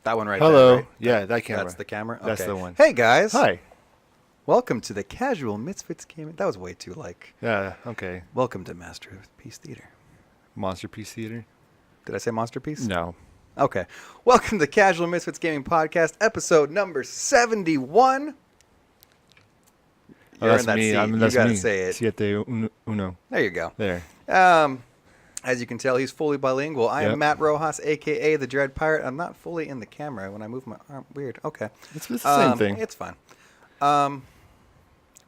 That one right Hello. there, right? Yeah, that camera. That's the camera? Okay. That's the one. Hey, guys. Hi. Welcome to the Casual Misfits Gaming. That was way too, Yeah, okay. welcome to Masterpiece Theater. Masterpiece Theater? Did I say Masterpiece? No. Okay. Welcome to Casual Misfits Gaming Podcast, episode number 71. Oh, You're that's in that me. seat. That's you gotta me. say it. Siete uno. There you go. There. As you can tell, he's fully bilingual. I am Yep. Matt Rojas, a.k.a. the Dread Pirate. I'm not fully in the camera when I move my arm. Weird. Okay. It's the same thing. It's fine.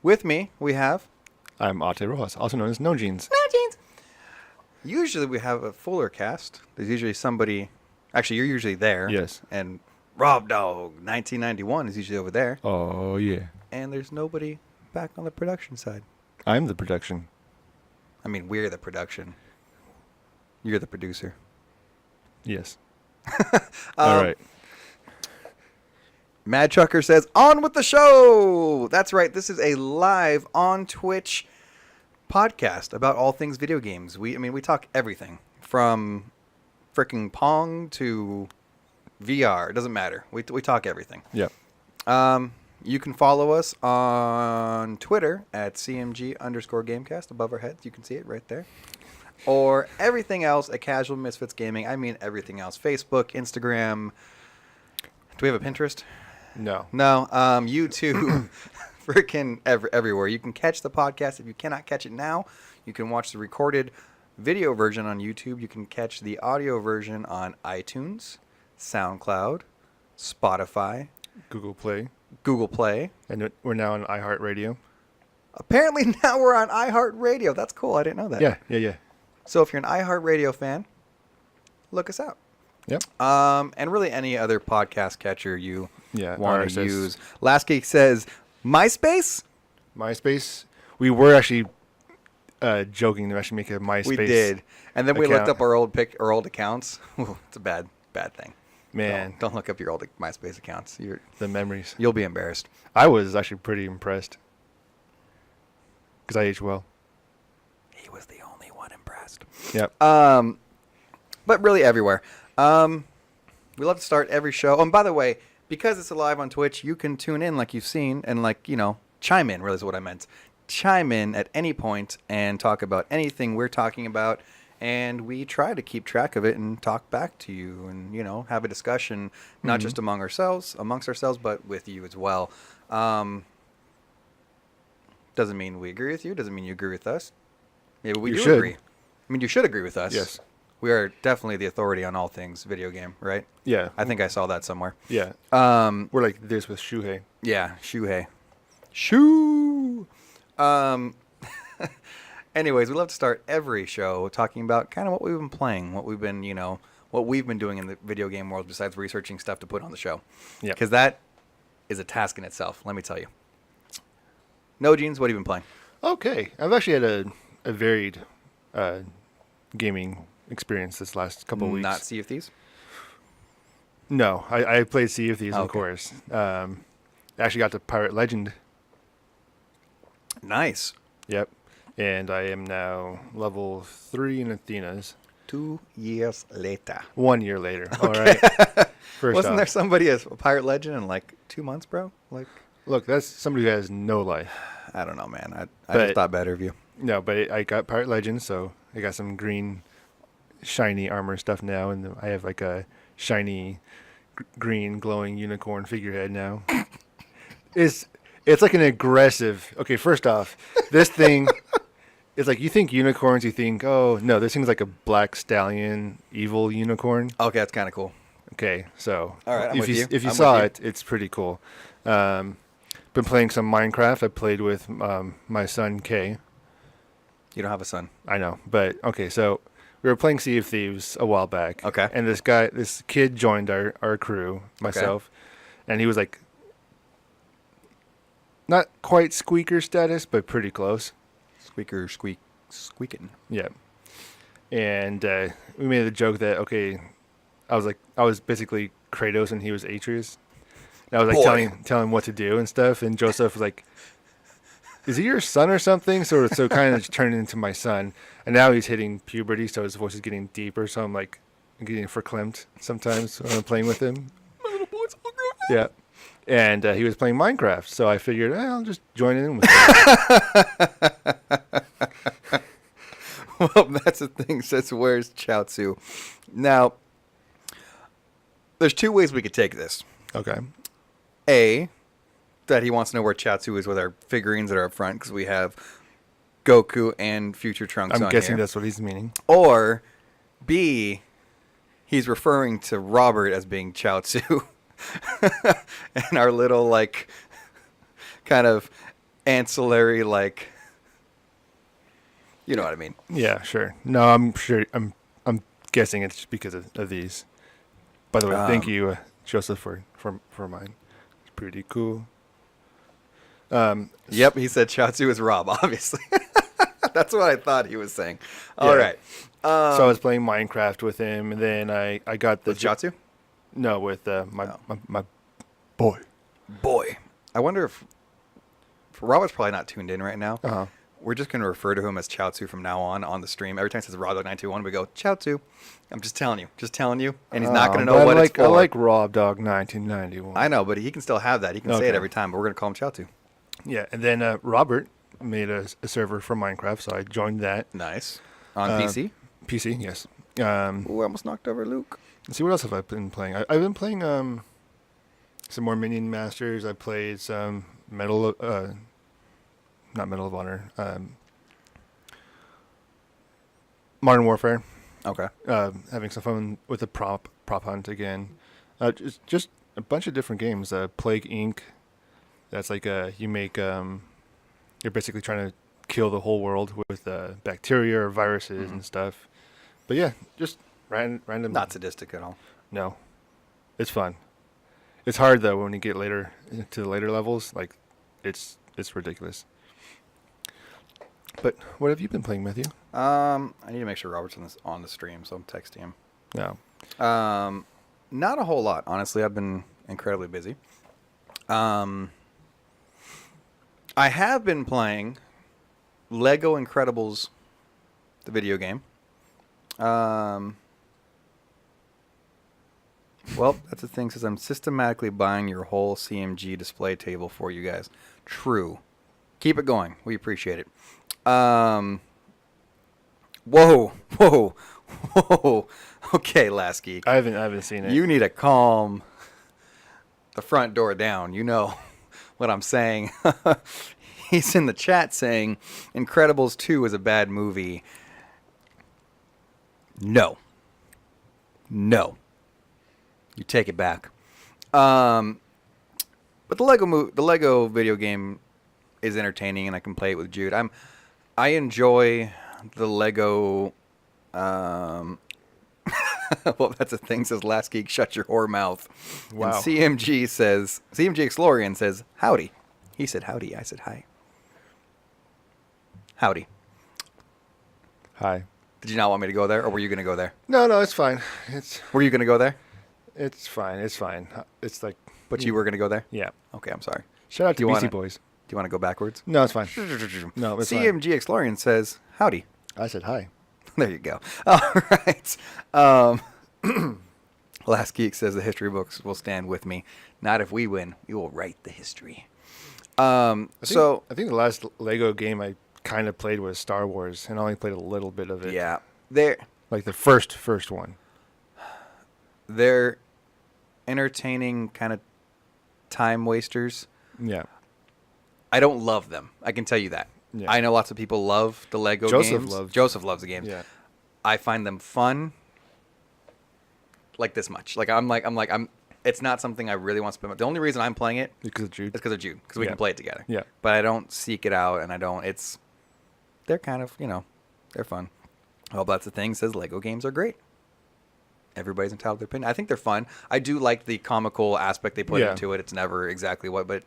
With me, we have... I'm Ate Rojas, also known as No Jeans. No Jeans. Usually we have a fuller cast. There's usually somebody... Actually, you're usually there. Yes. And Rob Dog, 1991, is usually over there. Oh, yeah. And there's nobody back on the production side. I'm the production. I mean, we're the production. You're the producer. Yes. All right. Mad Trucker says, on with the show! That's right. This is a live on Twitch podcast about all things video games. We talk everything from freaking Pong to VR. It doesn't matter. We talk everything. Yep. You can follow us on Twitter at CMG_Gamecast. Above our heads, you can see it right there. Or everything else at Casual Misfits Gaming. I mean everything else. Facebook, Instagram. Do we have a Pinterest? No. No. YouTube. Freaking everywhere. You can catch the podcast. If you cannot catch it now, you can watch the recorded video version on YouTube. You can catch the audio version on iTunes, SoundCloud, Spotify, Google Play. And we're now on iHeartRadio. apparently now we're on iHeartRadio. That's cool. I didn't know that. Yeah. So if you're an iHeartRadio fan, look us out. Yep. And really any other podcast catcher you want to RSS. use. Last Geek says, MySpace? MySpace. We were actually joking to actually make a MySpace. We did. And then we looked account. up our old accounts. Ooh, it's a bad thing. Man. Don't look up your old MySpace accounts. The memories. You'll be embarrassed. I was actually pretty impressed. Because I aged well. He was the only one impressed. Yep. But really everywhere. We love to start every show. Oh, and by the way, because it's live on Twitch, you can tune in like you've seen and chime in, really is what I meant. Chime in at any point and talk about anything we're talking about. And we try to keep track of it and talk back to you and, have a discussion, not just amongst ourselves, but with you as well. Doesn't mean we agree with you. Doesn't mean you agree with us. Yeah, but we do agree. I mean, you should agree with us. Yes. We are definitely the authority on all things video game, right? Yeah. I think I saw that somewhere. Yeah. We're like this with Shuhei. Yeah, Shuhei. Shoo! Anyways, we love to start every show talking about kind of what we've been playing, what we've been doing in the video game world besides researching stuff to put on the show. Yeah. Because that is a task in itself, let me tell you. No, Jeans, what have you been playing? Okay. I've actually had a varied gaming experience this last couple of weeks. Not Sea of Thieves? No. I played Sea of Thieves, Okay. of course. I actually got to Pirate Legend. Nice. Yep. And I am now level 3 in Athena's. 2 years later. 1 year later. Okay. All right. First Wasn't off. there somebody as a Pirate Legend in like 2 months, bro? Look, that's somebody who has no life. I don't know, man. I just thought better of you. No, but I got Pirate Legend, so I got some green, shiny armor stuff now, and I have like a shiny, green, glowing unicorn figurehead now. It's like an aggressive... Okay, first off, this thing... It's like you think unicorns, you think, oh, no, this thing's like a black stallion, evil unicorn. Okay, that's kind of cool. Okay, so All right, I'm if with you you. if you I'm saw with you. it, it's pretty cool. Been playing some Minecraft. I played with my son, Kay. You don't have a son. I know, but okay, so we were playing Sea of Thieves a while back. Okay. And this kid joined our crew, myself, and he was like, not quite squeaker status, but pretty close. Squeaking. Yeah. And we made the joke that, okay, I was basically Kratos and he was Atreus. And I was like telling him what to do and stuff. And Joseph was like, is he your son or something? So kind of turned into my son. And now he's hitting puberty, so his voice is getting deeper. So I'm getting verklempt sometimes when I'm playing with him. Yeah. And he was playing Minecraft, so I figured I'll just join in with him. Well, that's the thing. Says, where's Chaozu? Now, there's two ways we could take this. Okay. A, that he wants to know where Chaozu is with our figurines that are up front, because we have Goku and Future Trunks I'm guessing here. that's what he's meaning. Or B, he's referring to Robert as being Chaozu. And our little, like, kind of ancillary, like, you know what I mean. Yeah, sure. No, I'm sure. I'm guessing it's just because of these. By the way, thank you, Joseph, for mine. It's pretty cool. Yep, he said Chaozu is Rob, obviously. That's what I thought he was saying. All Yeah. right. So I was playing Minecraft with him, and then I got the With Chaozu? No, with my boy. Boy. I wonder if Robert's probably not tuned in right now. Uh-huh. We're just going to refer to him as Chaozu from now on the stream. Every time it says RobDog921, we go, Chaozu. I'm just telling you. And he's not going to know what it's for. I like Rob Dog 1991. I know, but he can still have that. He can say it Okay. every time, but we're going to call him Chaozu. Yeah, and then Robert made a server for Minecraft, so I joined that. Nice. On PC? PC, yes. Ooh, I almost knocked over Luke. Let's see, what else have I been playing? I've been playing some more Minion Masters. I played some not Medal of Honor, Modern Warfare. Okay. Having some fun with the prop hunt again. Just a bunch of different games. Plague Inc. That's like you make you're basically trying to kill the whole world with bacteria or viruses and stuff. But yeah, just random. Not sadistic at all. No, it's fun. It's hard though when you get later to the later levels. Like, it's ridiculous. But what have you been playing, Matthew? I need to make sure Robert's on the stream, so I'm texting him. No. Not a whole lot, honestly. I've been incredibly busy. I have been playing Lego Incredibles, the video game. Well, that's the thing. Says I'm systematically buying your whole CMG display table for you guys. True. Keep it going. We appreciate it. Whoa. Okay, Last Geek. I haven't seen it. You need to calm the front door down. You know what I'm saying. He's in the chat saying Incredibles 2 is a bad movie. No. You take it back. But the Lego video game is entertaining, and I can play it with Jude. I enjoy the Lego. Well, that's the thing. Says Last Geek, shut your whore mouth. Wow. And CMG Exlorian says howdy. He said howdy. I said hi. Howdy. Hi. Did you not want me to go there, or were you going to go there? No, it's fine. Were you going to go there? It's fine. It's like. But you were going to go there? Yeah. Okay, I'm sorry. Shout out Do to you BC wanna- Boys. Do you want to go backwards? No, it's fine. No, it's fine. CMG Exlorian says howdy. I said hi. There you go. All right. Last Geek says the history books will stand with me. Not if we win. We will write the history. I think the last Lego game I kind of played was Star Wars, and I only played a little bit of it. Yeah, Like the first one. they're entertaining kind of time wasters. Yeah. I don't love them. I can tell you that. Yeah. I know lots of people love the Lego Joseph games. loves- Joseph loves the games. Yeah. I find them fun. Like this much. It's not something I really want to spend. The only reason I'm playing it Because of Jude. is because of Jude, because we Yeah. can play it together. Yeah. But I don't seek it out, and they're kind of, they're fun. Well, that's the thing. Says Lego games are great. Everybody's entitled to their opinion. I think they're fun. I do like the comical aspect they put Yeah. into it. It's never exactly what, but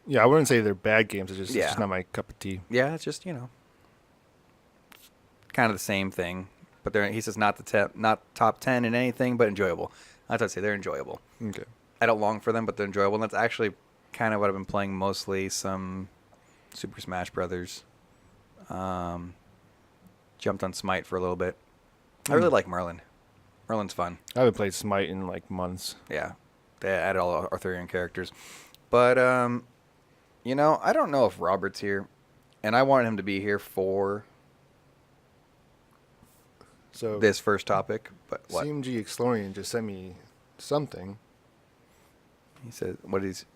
Yeah, I wouldn't say they're bad games. It's Yeah. just not my cup of tea. yeah, it's just kind of the same thing. But he says not top 10 in anything, but enjoyable. That's what I'd say. They're enjoyable. Okay. I don't long for them, but they're enjoyable. And that's actually kind of what I've been playing mostly. Some Super Smash Brothers. Jumped on Smite for a little bit. I really like Merlin. Merlin's fun. I haven't played Smite in like months. Yeah. They added all Arthurian characters. But, you know, I don't know if Robert's here. And I wanted him to be here for this first topic. But what? CMG Explorian just sent me something. He says, what is...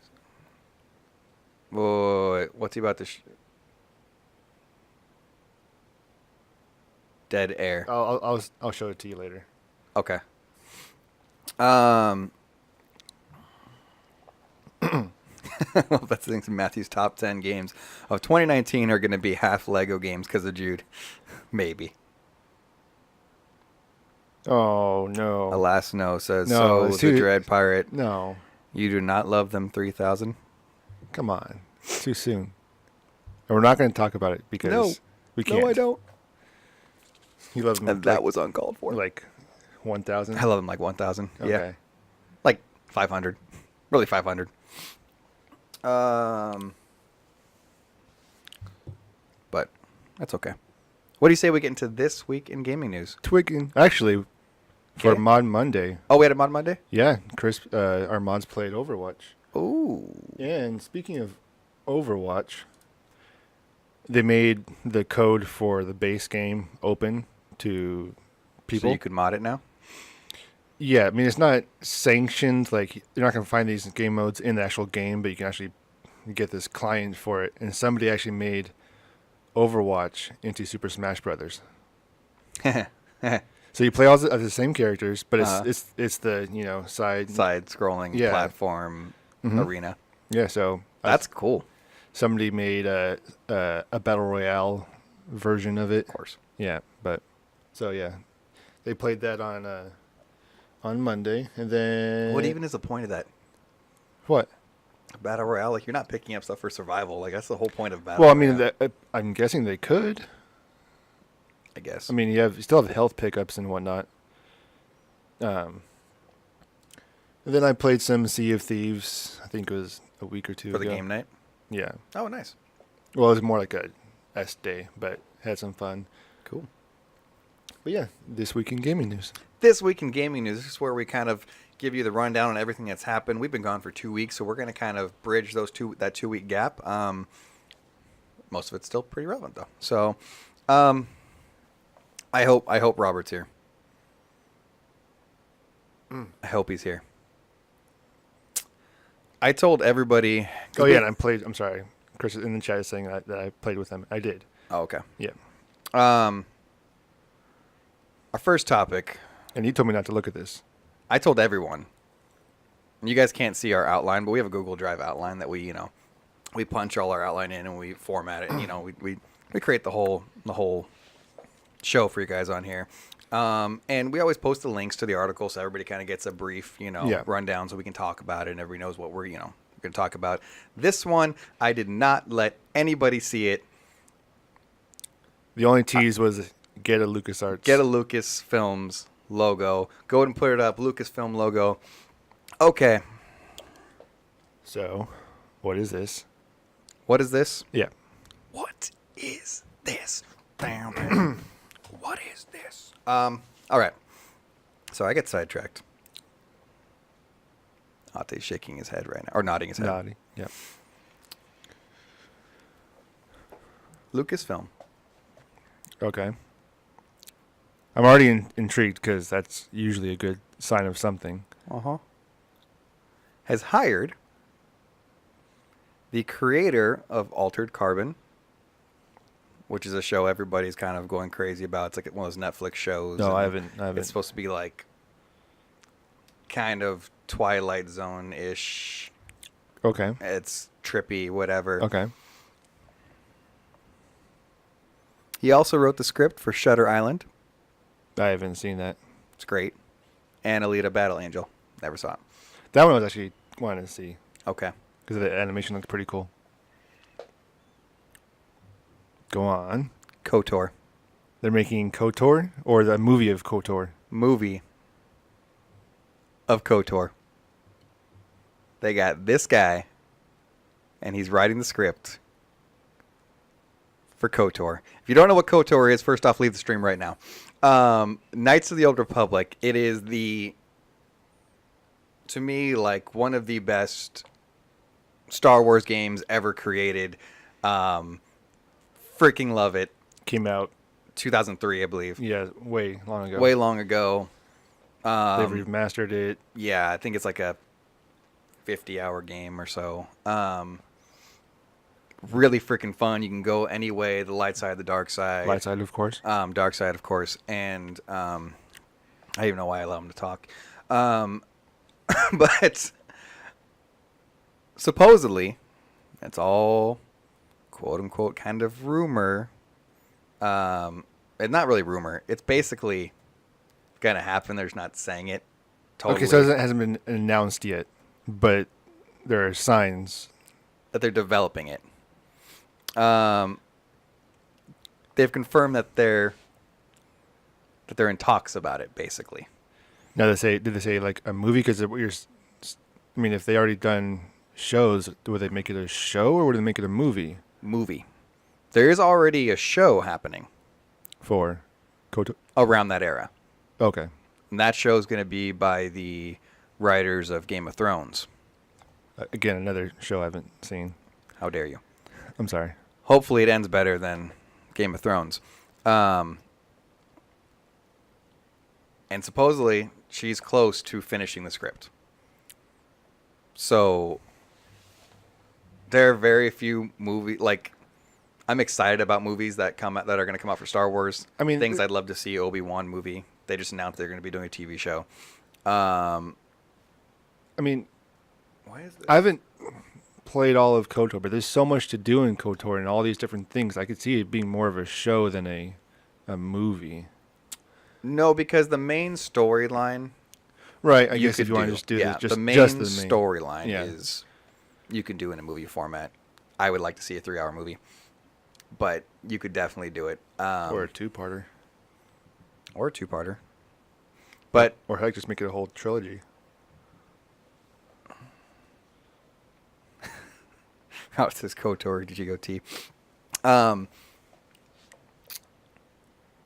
Whoa, what's he about to... Dead air. I'll show it to you later. Okay. Well, that's the thing. Matthew's top 10 games of 2019 are going to be half Lego games because of Jude. Maybe. Oh, no. Alas, no, says No, so. The Dread Pirate. No. You do not love them 3000? Come on. Too soon. And we're not going to talk about it because we can't. No, I don't. You love them. And that was uncalled for. Like 1,000? I love them like 1000. Okay. Yeah. Like 500. Really 500. But that's okay. What do you say we get into this week in gaming news? Twigging. Actually, for Okay. Mod Monday. Oh, we had a Mod Monday? Yeah, Chris, our mods played Overwatch. Ooh. And speaking of Overwatch, they made the code for the base game open to people. So you could mod it now? Yeah, I mean, it's not sanctioned. Like, you're not going to find these game modes in the actual game, but you can actually get this client for it. And somebody actually made Overwatch into Super Smash Brothers. So you play all the same characters, but it's the, you know, side scrolling platform arena. Yeah, so that's cool. Somebody made a battle royale version of it. Of course. Yeah, but so yeah, they played that on Monday, and then What even is the point of that? What? Battle Royale? Like, you're not picking up stuff for survival. Like, that's the whole point of Battle Well, I Royale. mean, I'm guessing they could. I guess. I mean, you still have health pickups and whatnot. And then I played some Sea of Thieves. I think it was a week or two for ago. the game night? Yeah. Oh, nice. Well, it was more like a S day, but had some fun. Cool. But yeah, this week in gaming news. This week in gaming news, this is where we kind of give you the rundown on everything that's happened. We've been gone for 2 weeks, so we're going to kind of bridge that 2 week gap. Most of it's still pretty relevant, though. So, I hope Robert's here. I hope he's here. I told everybody. Oh yeah, and I'm sorry, Chris in the chat is saying that I played with them. I did. Oh, okay. Yeah. Our first topic. And you told me not to look at this. I told everyone. You guys can't see our outline, but we have a Google Drive outline that we punch all our outline in and we format it. And, we create the whole show for you guys on here. And we always post the links to the article so everybody kind of gets a brief, rundown so we can talk about it and everybody knows what we're going to talk about. This one, I did not let anybody see it. The only tease was get a LucasArts. Get a Lucasfilms logo. Go ahead and put it up. Lucasfilm logo. Okay. So, what is this? What is this? Yeah. What is this? What is this? All right. So I get sidetracked. Ate's shaking his head right now, or nodding his head. Nodding. Yeah. Lucasfilm. Okay. I'm already intrigued because that's usually a good sign of something. Has hired the creator of Altered Carbon, which is a show everybody's kind of going crazy about. It's like one of those Netflix shows. No, I haven't. It's supposed to be like kind of Twilight Zone-ish. Okay. It's trippy, whatever. Okay. He also wrote the script for Shutter Island. I haven't seen that. It's great. And Alita Battle Angel. Never saw it. That one I was actually wanting to see Okay. because the animation looks pretty cool. Go on. KOTOR. They're making KOTOR or the movie of KOTOR. Movie of KOTOR. They got this guy, and he's writing the script for KOTOR. If you don't know what KOTOR is, first off, leave the stream right now. Knights of the Old Republic. It is the to me, like one of the best Star Wars games ever created. Freaking love it. Came out 2003, I believe. way long ago. Way long ago. They've remastered it. Yeah, I think it's like a 50-hour game or so. Really freaking fun. You can go any way, the light side, the dark side. Light side, of course. Dark side, of course. And I don't even know why I allow him to talk. But supposedly, it's all quote-unquote kind of rumor. It's not really rumor. It's basically going to happen. They're just not saying it totally. Okay, so it hasn't been announced yet, but there are signs that they're developing it. They've confirmed that they're in talks about it, basically. Now, did they say like a movie? Because I mean, if they already done shows, would they make it a show or would they make it a movie? Movie. There is already a show happening For KOTOR? around that era. Okay. And that show is going to be by the writers of Game of Thrones. Again, another show I haven't seen. How dare you? I'm sorry. Hopefully it ends better than Game of Thrones. And supposedly she's close to finishing the script. So there are very few I'm excited about movies that are going to come out for Star Wars. I mean, things I'd love to see. Obi-Wan movie. They just announced they're going to be doing a TV show. I mean, why is this? I haven't played all of KOTOR, but there's so much to do in KOTOR and all these different things. I could see it being more of a show than a movie. No, because the main storyline. Right. I guess if you want to just do yeah, just the main storyline is you can do in a movie format. I would like to see a 3-hour movie, but you could definitely do it. Or a two-parter. But or heck, just make it a whole trilogy. how it says KOTOR, did you go T?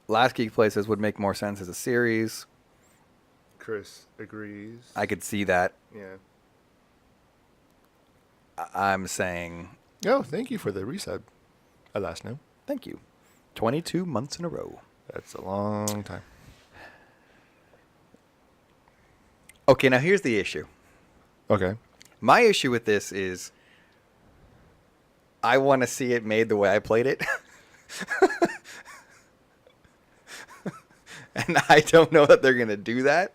Last Geek Play says would make more sense as a series. Chris agrees. I could see that. Yeah. I'm saying Oh, thank you for the resub. Last name. thank you. 22 months in a row. That's a long time. Okay, now here's the issue. Okay. My issue with this is I want to see it made the way I played it. And I don't know that they're going to do that.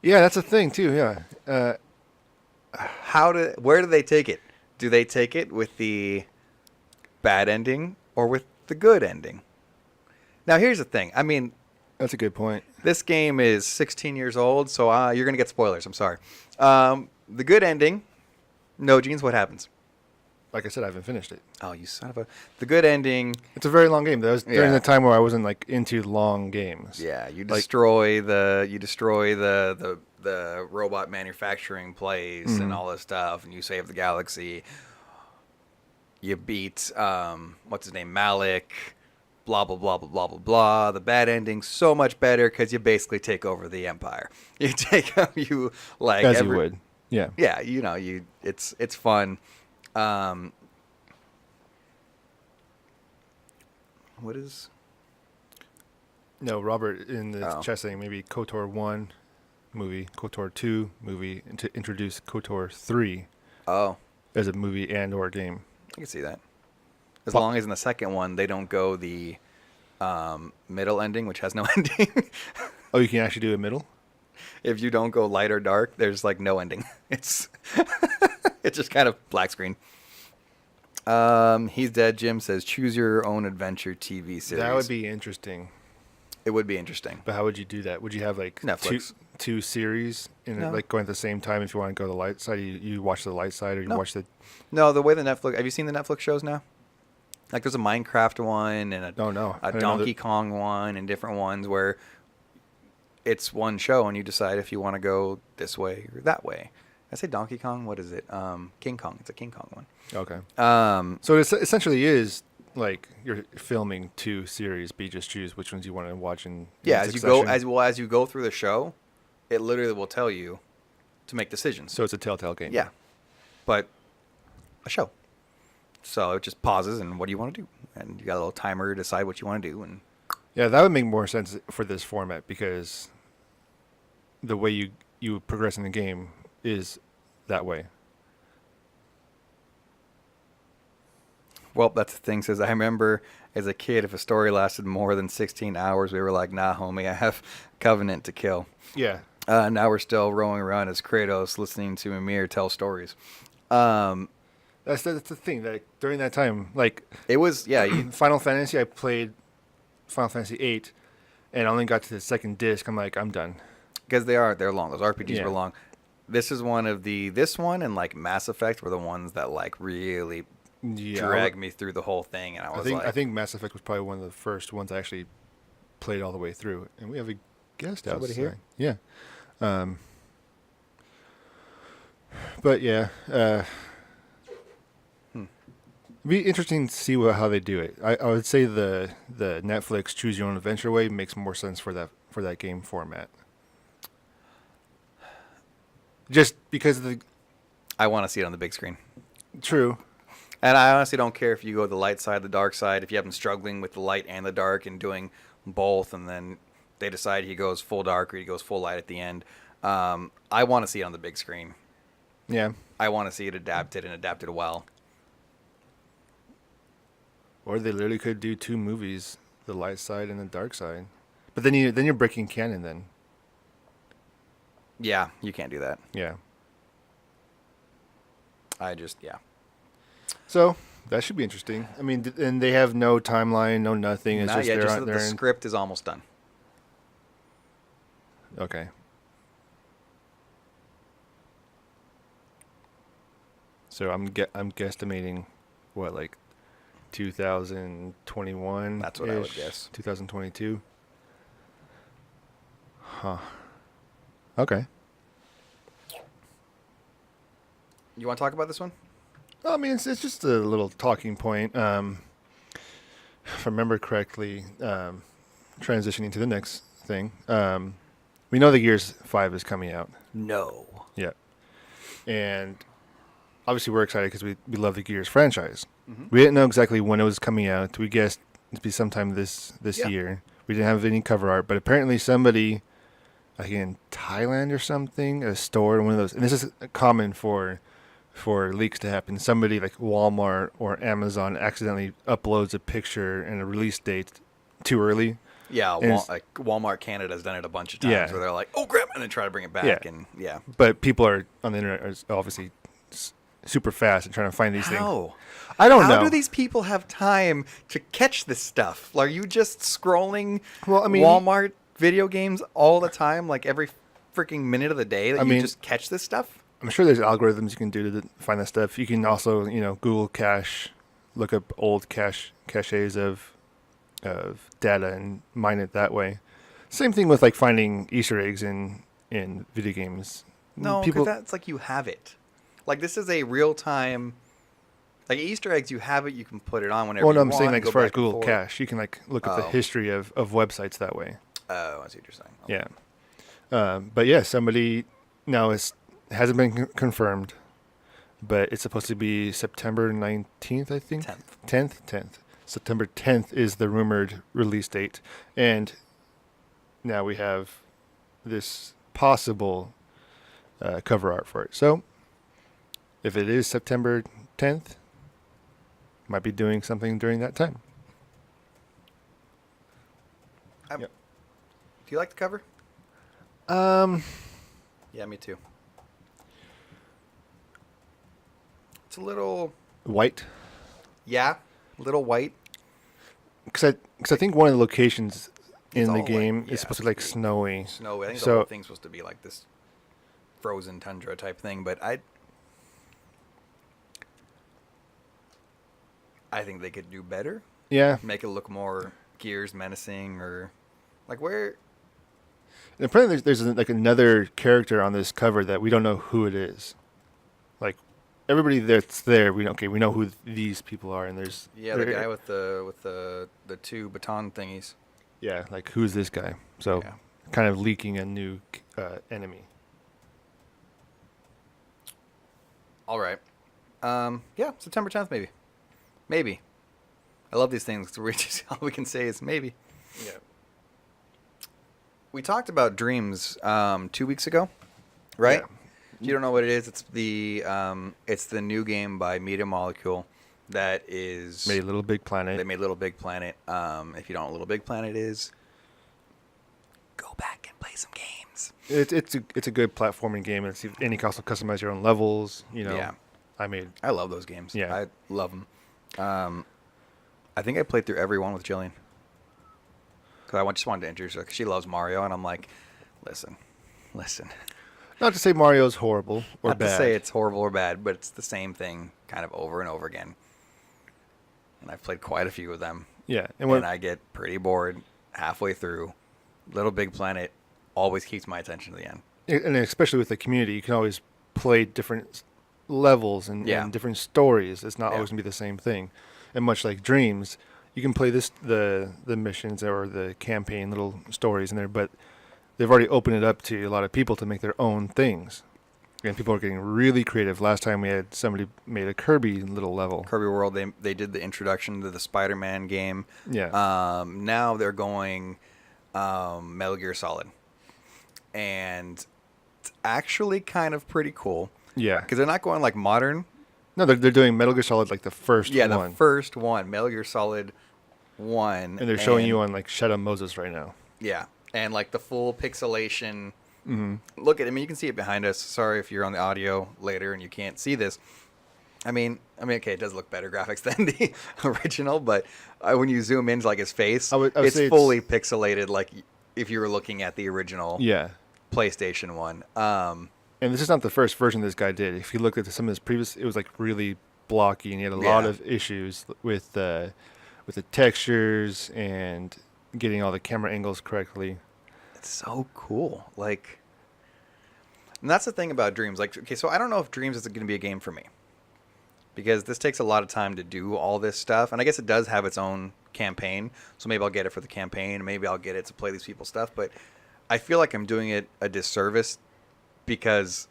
Yeah, that's a thing too. Yeah. Where do they take it? Do they take it with the bad ending or with the good ending? Now, here's the thing. I mean, That's a good point. this game is 16 years old, so you're going to get spoilers. I'm sorry. The good ending, no, Jeans, what happens? Like I said, I haven't finished it. Oh, you son of a... The good ending... It's a very long game. That was during Yeah. the time where I wasn't like into long games. Yeah, you Like- destroy the robot manufacturing place and all this stuff, and you save the galaxy. You beat what's his name, Malik. Blah blah blah blah blah blah blah. The bad ending's so much better because you basically take over the empire. You take you like As you would. Yeah. Yeah, it's fun. What is? No, Robert in the Oh. chat saying maybe KOTOR 1 movie, KOTOR 2 movie, and to introduce KOTOR 3 Oh, as a movie and or game. I can see that. As But- long as in the second one they don't go the middle ending, which has no ending. Oh, you can actually do a middle? If you don't go light or dark, there's like no ending. It's it's just kind of black screen. He's dead. Jim says choose your own adventure TV series. That would be interesting. It would be interesting. But how would you do that? Would you have like Netflix. two series in No. it, like going at the same time? If you want to go to the light side, you watch the light side, or you No. watch the. No, the way the Netflix. Have you seen the Netflix shows now? Like there's a Minecraft one and Oh no, I a didn't know Donkey that- Kong one and different ones where it's one show and you decide if you want to go this way or that way. I say Donkey Kong. What is it? King Kong. It's a King Kong one. Okay. Um, So it essentially is like you're filming two series, but you just choose which ones you want to watch in yeah, as you go succession. as you go through the show, it literally will tell you to make decisions. So it's a Telltale game. Yeah, but a show. So it just pauses, and what do you want to do? And you got a little timer to decide what you want to do. And Yeah, that would make more sense for this format because the way you progress in the game is that way. well, that's the thing. Says I remember as a kid, if a story lasted more than 16 hours, we were like, "Nah, homie, I have Covenant to kill." Yeah. Now we're still rolling around as Kratos, listening to Mimir tell stories. That's the thing. That during that time, like It was Final Fantasy, I played Final Fantasy VIII, and I only got to the second disc. I'm like, I'm done. because they're long. Those RPGs Yeah. were long. This is one of this one and like Mass Effect were the ones that like really Yeah, dragged me through the whole thing, and I was I think Mass Effect was probably one of the first ones I actually played all the way through. And we have a guest Somebody outside. here? Yeah. But yeah, it'd be interesting to see how they do it. I would say the Netflix choose your own adventure way makes more sense for that game format. Just because of the I want to see it on the big screen. true. And I honestly don't care if you go the light side, the dark side. If you have him struggling with the light and the dark and doing both, and then they decide he goes full dark or he goes full light at the end. I want to see it on the big screen. Yeah. I want to see it adapted and adapted well. Or they literally could do two movies, the light side and the dark side. But then you're breaking canon then. Yeah, you can't do that. Yeah. Yeah. So that should be interesting. I mean, and they have no timeline, no nothing. It's Not just yet, they're just on that the script is almost done. Okay. So I'm guesstimating what, like 2021. That's what I would guess. 2022. Huh. Okay. You want to talk about this one? I mean, it's just a little talking point. If I remember correctly, transitioning to the next thing, we know the Gears 5 is coming out. No. Yeah. And obviously we're excited because we love the Gears franchise. Mm-hmm. We didn't know exactly when it was coming out. We guessed it'd be sometime this Yeah. year. We didn't have any cover art, but apparently somebody, like in Thailand or something, a store, one of those, and this is common for leaks to happen. Somebody like Walmart or Amazon accidentally uploads a picture and a release date too early. Yeah, And like Walmart Canada has done it a bunch of times Yeah. where they're like, "Oh crap," and then try to bring it back, Yeah. and yeah. But people are on the internet are obviously super fast and trying to find these things. How? I don't know. How do these people have time to catch this stuff? Are you just scrolling Well, I mean- Walmart video games all the time, like every freaking minute of the day that I you mean- just catch this stuff? I'm sure there's algorithms you can do to find that stuff. You can also, Google cache, look up old caches of data and mine it that way. Same thing with like finding Easter eggs in video games. No, because that's like you have it. Like this is a real time. Like Easter eggs, you have it. You can put it on whenever. Well, no, you I'm want, saying like go as far as back and Google forth. Cache, you can like look at the Oh. history of websites that way. Oh, I see what you're saying. Okay. Yeah. But yeah, somebody now hasn't been confirmed, but it's supposed to be September 19th, I think. 10th. September 10th is the rumored release date, and now we have this possible cover art for it. So, if it is September 10th, might be doing something during that time. Do Yep. you like the cover? Um, Yeah, me too. It's a little, white. a little white. Because I think one of the locations It's in the all game like- yeah, is supposed to it's be like supposed snowy. Snow. I think the So- whole thing's supposed to be like this frozen tundra type thing, but I think they could do better. Yeah. Make it look more Gears menacing, or like where. And apparently there's like another character on this cover that we don't know who it is. Like everybody that's there, we know who these people are, and there's Yeah, the guy with the two baton thingies. yeah, like who's this guy? So Yeah. kind of leaking a new enemy. All right. Yeah, September 10th, maybe. Maybe. I love these things. All we can say is maybe. Yeah. We talked about Dreams 2 weeks ago, right? Yeah. If you don't know what it is, it's the new game by Media Molecule that is Made Little Big Planet. They made Little Big Planet. If you don't know what Little Big Planet is, go back and play some games. It's a good platforming game. And you can also customize your own levels. Yeah. I love those games. Yeah. I love them. I think I played through every one with Jillian. Because I just wanted to introduce her. Because she loves Mario. And I'm like, listen. Not to say Mario's horrible or Not bad. to say it's horrible or bad, but it's the same thing kind of over and over again. And I've played quite a few of them. Yeah. And I get pretty bored halfway through. Little Big Planet always keeps my attention to the end. And especially with the community, you can always play different levels and different stories. It's not always going to be the same thing. And much like Dreams, you can play the missions or the campaign little stories in there, but they've already opened it up to a lot of people to make their own things. And people are getting really creative. Last time we had somebody made a Kirby little level. Kirby World, they did the introduction to the Spider-Man game. Yeah. Now they're going Metal Gear Solid. And it's actually kind of pretty cool. Yeah. Because they're not going like modern. No, they're doing Metal Gear Solid like the first one. Yeah, the first one, Metal Gear Solid 1. And they're showing you on like Shadow Moses right now. Yeah, and like the full pixelation. Mm-hmm. Look at it. I mean, you can see it behind us. Sorry if you're on the audio later and you can't see this. I mean, okay, it does look better graphics than the original, but when you zoom into like his face, I would it's say fully pixelated, like if you were looking at the original Yeah. PlayStation 1. And this is not the first version this guy did. If you look at some of his previous, it was like really blocky, and he had a lot of issues with the textures and getting all the camera angles correctly. It's so cool. Like, and that's the thing about Dreams. Like, okay, so I don't know if Dreams is going to be a game for me, because this takes a lot of time to do all this stuff, and I guess it does have its own campaign. So maybe I'll get it for the campaign, and maybe I'll get it to play these people's stuff. But I feel like I'm doing it a disservice, because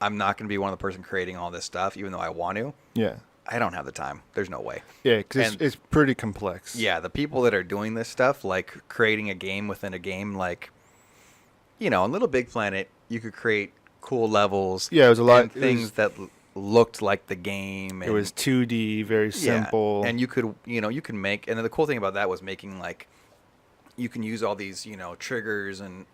I'm not going to be one of the person creating all this stuff, even though I want to. Yeah. I don't have the time. There's no way. Yeah, because it's pretty complex. Yeah, the people that are doing this stuff, like creating a game within a game, like, on Little Big Planet, you could create cool levels. Yeah, it was a lot. And things that looked like the game. It was 2D, very simple. And you could, you can make, and then the cool thing about that was making like, you can use all these, triggers and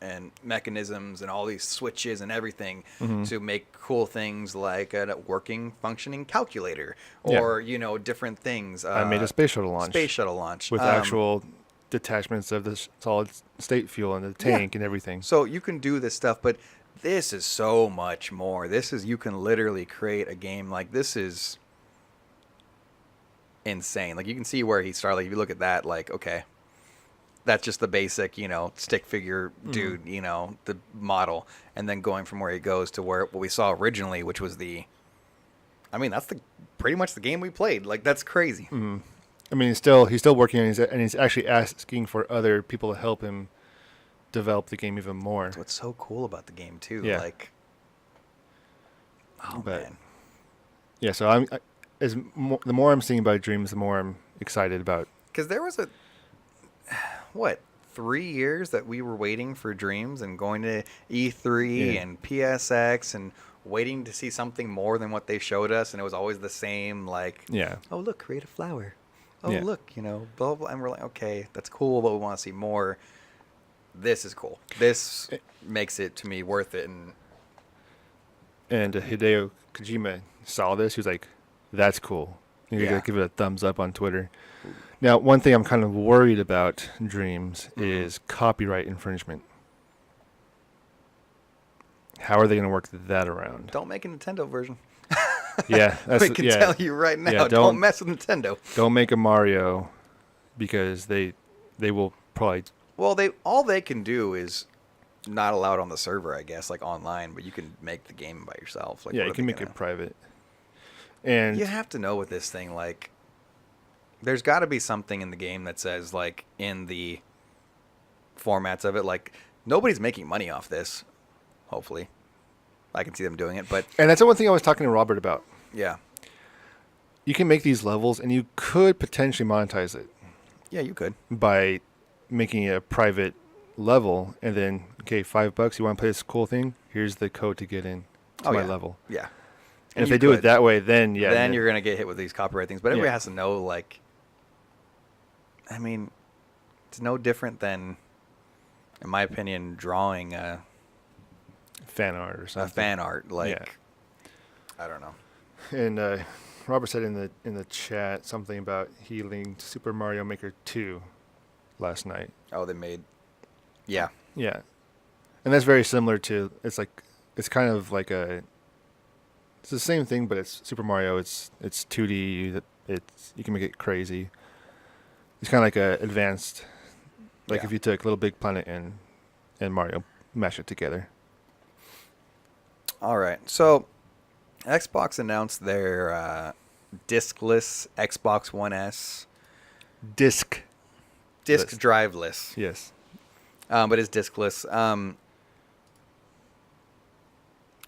mechanisms and all these switches and everything to make cool things like a working, functioning calculator or, different things. I made a space shuttle launch. With actual detachments of the solid state fuel in the tank and everything. So you can do this stuff, but this is so much more. You can literally create a game. Like, this is insane. Like, you can see where he started. Like, if you look at that, like, okay, that's just the basic, stick figure dude, the model. And then going from where he goes to what we saw originally, which was that's pretty much the game we played. Like, that's crazy. Mm-hmm. I mean, he's still working on it, and he's actually asking for other people to help him develop the game even more. That's what's so cool about the game, too. Yeah. Like, man. Yeah, so the more I'm seeing about Dreams, the more I'm excited about. Because there was 3 years that we were waiting for Dreams and going to E3 and PSX and waiting to see something more than what they showed us, and it was always the same, like, oh, look, create a flower. Oh, look, blah, blah, blah. And we're like, okay, that's cool, but we want to see more. This is cool. This makes it, to me, worth it. And Hideo Kojima saw this. He was like, that's cool. You gotta give it a thumbs up on Twitter. Now, one thing I'm kind of worried about Dreams is copyright infringement. How are they going to work that around? Don't make a Nintendo version. Yeah. We can tell you right now. Yeah, don't mess with Nintendo. Don't make a Mario, because they will probably... Well, all they can do is not allow it on the server, I guess, like online, but you can make the game by yourself. Like, you can make it private. And you have to know with this thing, like, there's got to be something in the game that says, like, in the formats of it, like, nobody's making money off this, hopefully. I can see them doing it, but And that's the one thing I was talking to Robert about. yeah. You can make these levels, and you could potentially monetize it Yeah, you could. by making it a private level, and then, okay, $5, you want to play this cool thing? Here's the code to get in to my yeah. level. Yeah. And if they do it that way, then, yeah. Then you're going to get hit with these copyright things. But everybody Yeah. has to know, like, I mean, it's no different than, in my opinion, drawing a fan art or something. fan art. Like, Yeah. I don't know. And Robert said in the chat something about he linked Super Mario Maker 2 last night. Oh, they made, yeah. Yeah. And that's very similar to, it's kind of like it's the same thing, but it's Super Mario. It's 2D. You can make it crazy. It's kind of like a advanced, like if you took LittleBigPlanet and Mario, mash it together. All right. So, Xbox announced their diskless Xbox One S. Disk Driveless. Yes. But it's diskless.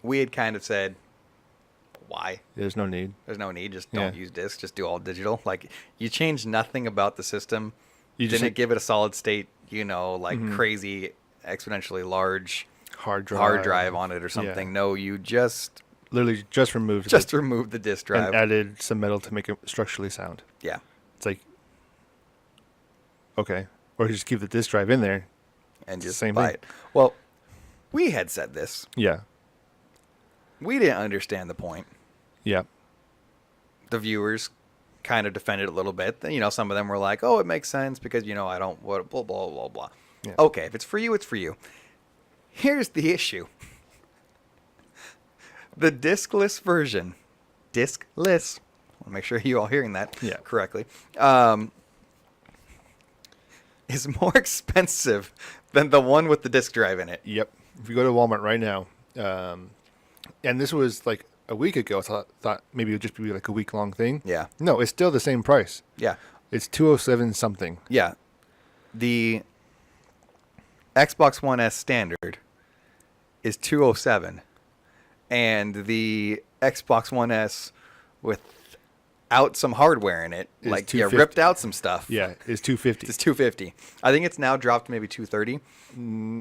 We had kind of said, why? There's no need. There's no need. Just don't use discs. Just do all digital. Like, you change nothing about the system. You didn't give it a solid state, crazy, exponentially large hard drive on it or something. Yeah. No, you just literally just removed the disk drive. and added some metal to make it structurally sound. Yeah. It's like, okay. Or you just keep the disk drive in there. And just same buy thing. it. Well, we had said this. Yeah. We didn't understand the point. Yeah. The viewers kind of defended it a little bit. Some of them were like, oh, it makes sense because, I don't, blah, blah, blah, blah. Yeah. Okay, if it's for you, it's for you. Here's the issue. The diskless version, diskless, I want to make sure you all hearing that correctly, is more expensive than the one with the disk drive in it. Yep. If you go to Walmart right now, and this was like a week ago, I thought maybe it would just be like a week-long thing. Yeah. No, it's still the same price. Yeah. It's $207 something. Yeah. The Xbox One S standard is $207, and the Xbox One S without some hardware in it, Is like $250. ripped out some stuff. Yeah, it's $250. It's $250. I think it's now dropped to maybe $230.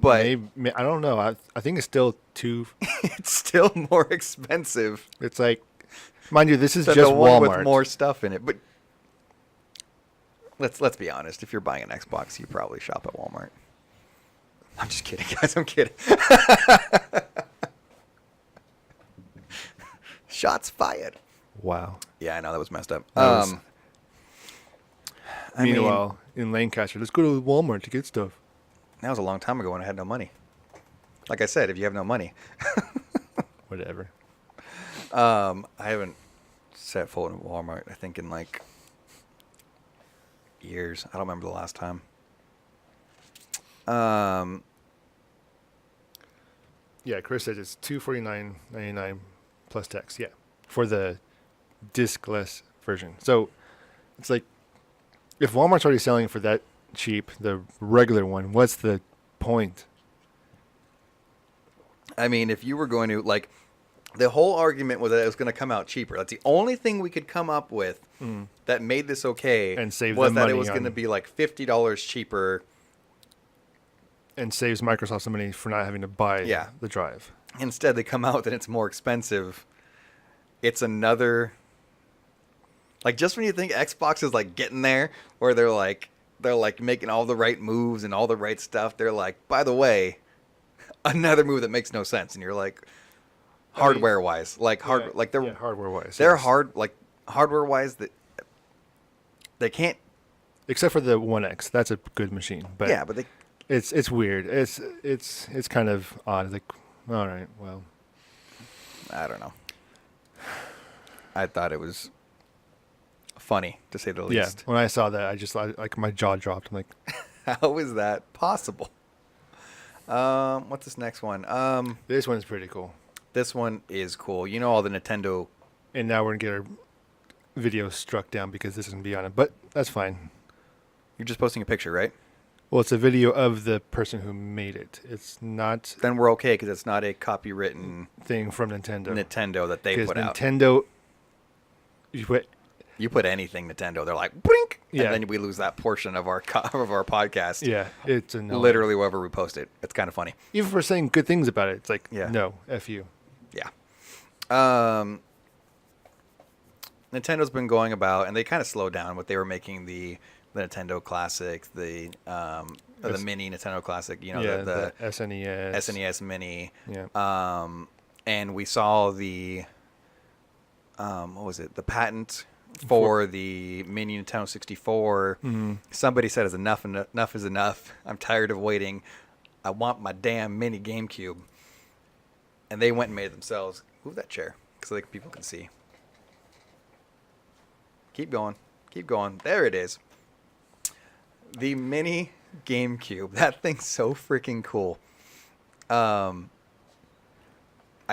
But maybe, I don't know. I think it's still it's still more expensive. It's like, mind you, this is than just the one Walmart with more stuff in it. But let's be honest. If you're buying an Xbox, you probably shop at Walmart. I'm just kidding, guys. I'm kidding. Shots fired. Wow. Yeah, I know that was messed up. Meanwhile, in Lancaster, let's go to Walmart to get stuff. That was a long time ago when I had no money. Like I said, if you have no money. Whatever. I haven't set foot in Walmart, I think, in like years. I don't remember the last time. Yeah, Chris says it's $249.99 plus tax. Yeah, for the diskless version. So it's like, if Walmart's already selling for that cheap, the regular one, what's the point? I mean, if you were going to, like, the whole argument was that it was going to come out cheaper. That's the only thing we could come up with that made this okay. And save was them that money it was going to be like $50 cheaper. And saves Microsoft some money for not having to buy the drive. Instead, they come out and it's more expensive. It's another, like, just when you think Xbox is like getting there, where they're like making all the right moves and all the right stuff, they're like, by the way, another move that makes no sense, and you're like, hardware wise, like hardware wise, they're hardware wise that they can't, except for the One X. That's a good machine, but but they. It's weird. It's kind of odd. Like, all right, well, I don't know. I thought it was funny, to say the least. Yeah, when I saw that, I just like my jaw dropped. I'm like, how is that possible? What's this next one? This one's pretty cool. This one is cool. You know all the Nintendo. And now we're gonna get our video struck down because this is gonna be on it, but that's fine. You're just posting a picture, right? Well, it's a video of the person who made it. It's not Then we're okay because it's not a copywritten thing from Nintendo. that they put out. Nintendo, You put anything Nintendo, they're like, blink, Yeah. and then we lose that portion of our of our podcast. yeah, it's annoying. Literally, wherever we post it, it's kind of funny. Even for saying good things about it, it's like, Yeah. no, F you. Yeah. Nintendo's been going about, and they kind of slowed down what they were making the Nintendo Classic, the mini Nintendo Classic, you know, the SNES. SNES Mini. Yeah. And we saw the what was it? The patent for the mini Nintendo 64. Mm-hmm. Somebody said is enough is enough. I'm tired of waiting. I want my damn mini GameCube. And they went and made it themselves. Move that chair so like people can see. Keep going. Keep going. There it is. The mini GameCube. That thing's so freaking cool. I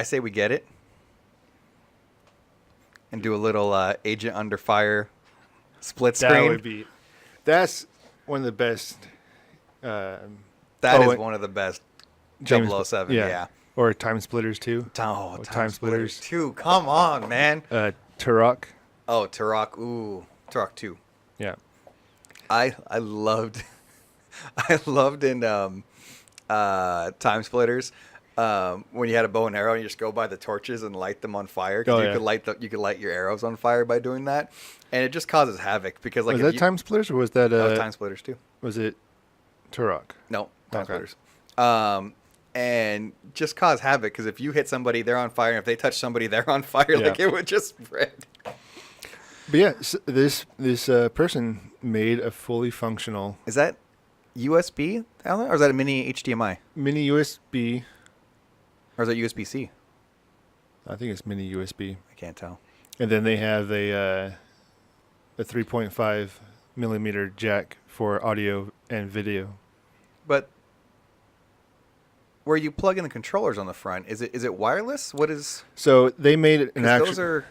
say we get it. And do a little Agent Under Fire split screen. That's one of the best. That is one of the best. 007, yeah. Or TimeSplitters 2. TimeSplitters 2. Come on, man. Turok. Oh, Turok. Ooh, Turok 2. Yeah. I loved in TimeSplitters when you had a bow and arrow and you just go by the torches and light them on fire. You could light your arrows on fire by doing that, and it just causes havoc because like Was that TimeSplitters or was that TimeSplitters 2? Was it Turok? No, TimeSplitters. Okay. And just cause havoc because if you hit somebody, they're on fire, and if they touch somebody, they're on fire. Yeah. Like it would just spread. But yeah, this person made a fully functional. Is that USB, Alan, or is that a mini HDMI? Mini USB. Or is it USB-C? I think it's mini USB. I can't tell. And then they have a 3.5 millimeter jack for audio and video. But where you plug in the controllers on the front, is it wireless? What is? So they made an actual. Those are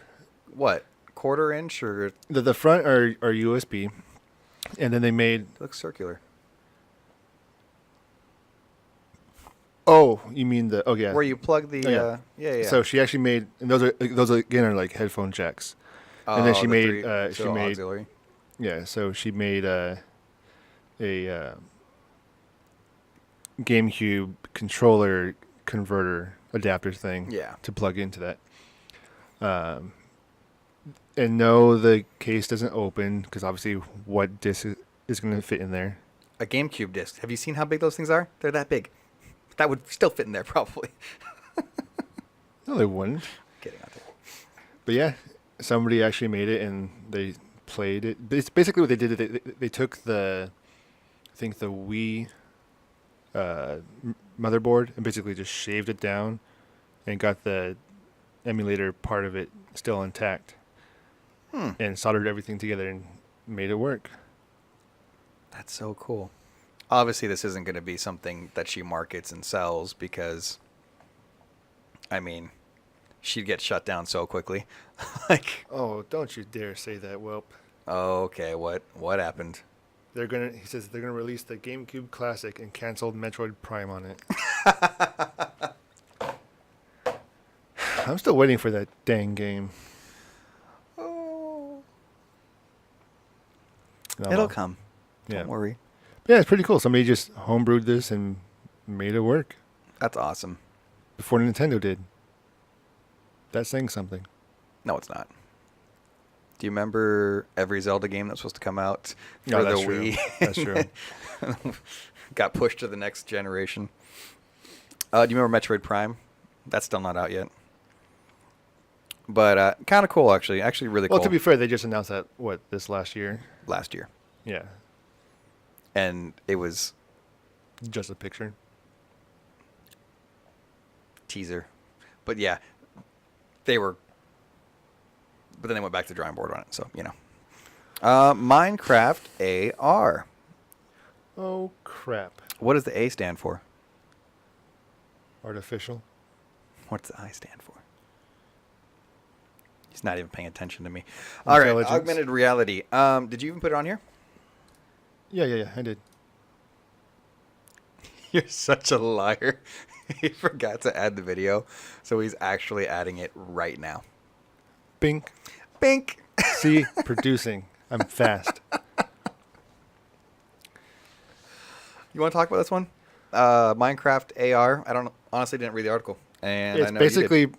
what, 1/4 inch or? The front are USB, and then they made. It looks circular. Oh, you mean the? Oh yeah. Where you plug the? Yeah. So she actually made, and those again are like headphone jacks. And then she made auxiliary. Yeah, so she made a GameCube controller converter adapter thing. Yeah. To plug into that. And no, the case doesn't open because obviously, what disc is going to fit in there? A GameCube disc. Have you seen how big those things are? They're that big. That would still fit in there probably. No, they wouldn't. Kidding out there. But yeah, somebody actually made it and they played it. But it's basically what they did. They took the Wii motherboard and basically just shaved it down and got the emulator part of it still intact. And soldered everything together and made it work. That's so cool. Obviously, this isn't going to be something that she markets and sells because, I mean, she'd get shut down so quickly. Like, oh, don't you dare say that, whelp. Okay, what happened? He says they're gonna release the GameCube Classic and canceled Metroid Prime on it. I'm still waiting for that dang game. Oh, No, it'll well, come. Yeah. Don't worry. Yeah, it's pretty cool. Somebody just homebrewed this and made it work That's awesome. before Nintendo did. That's saying something. No, it's not. Do you remember every Zelda game that's supposed to come out for No, the that's true. Wii? That's true. Got pushed to the next generation. Do you remember Metroid Prime? That's still not out yet. But kind of cool, actually. Actually, really cool. Well, to be fair, they just announced that, this last year? Last year. Yeah. And it was Just a picture. teaser. But yeah, but then they went back to the drawing board on it, so, you know. Minecraft AR. Oh, crap. What does the A stand for? Artificial. What's the I stand for? He's not even paying attention to me. All right, augmented reality. Did you even put it on here? Yeah, I did. You're such a liar. He forgot to add the video, so he's actually adding it right now. Bink. Bink. See, producing. I'm fast. You want to talk about this one? Minecraft AR. I don't honestly didn't read the article, and I It's know you basically did.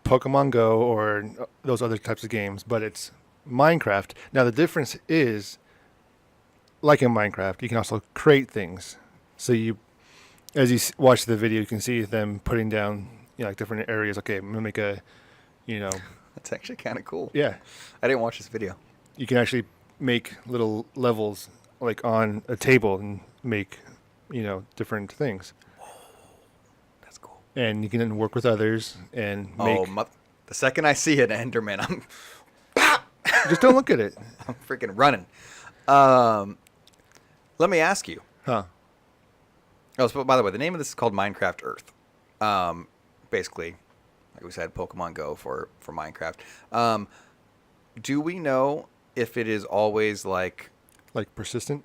Pokemon Go or those other types of games, but it's Minecraft. Now the difference is, like in Minecraft, you can also create things. So as you watch the video, you can see them putting down, like different areas. Okay, I'm gonna make a, That's actually kind of cool. yeah. I didn't watch this video. You can actually make little levels like on a table and make, different things. That's cool. And you can then work with others and make. The second I see an Enderman, I'm Just don't look at it. I'm freaking running. Let me ask you. Huh. Oh, so by the way, the name of this is called Minecraft Earth. Basically, like we said, Pokemon Go for Minecraft. Do we know if it is always like Persistent?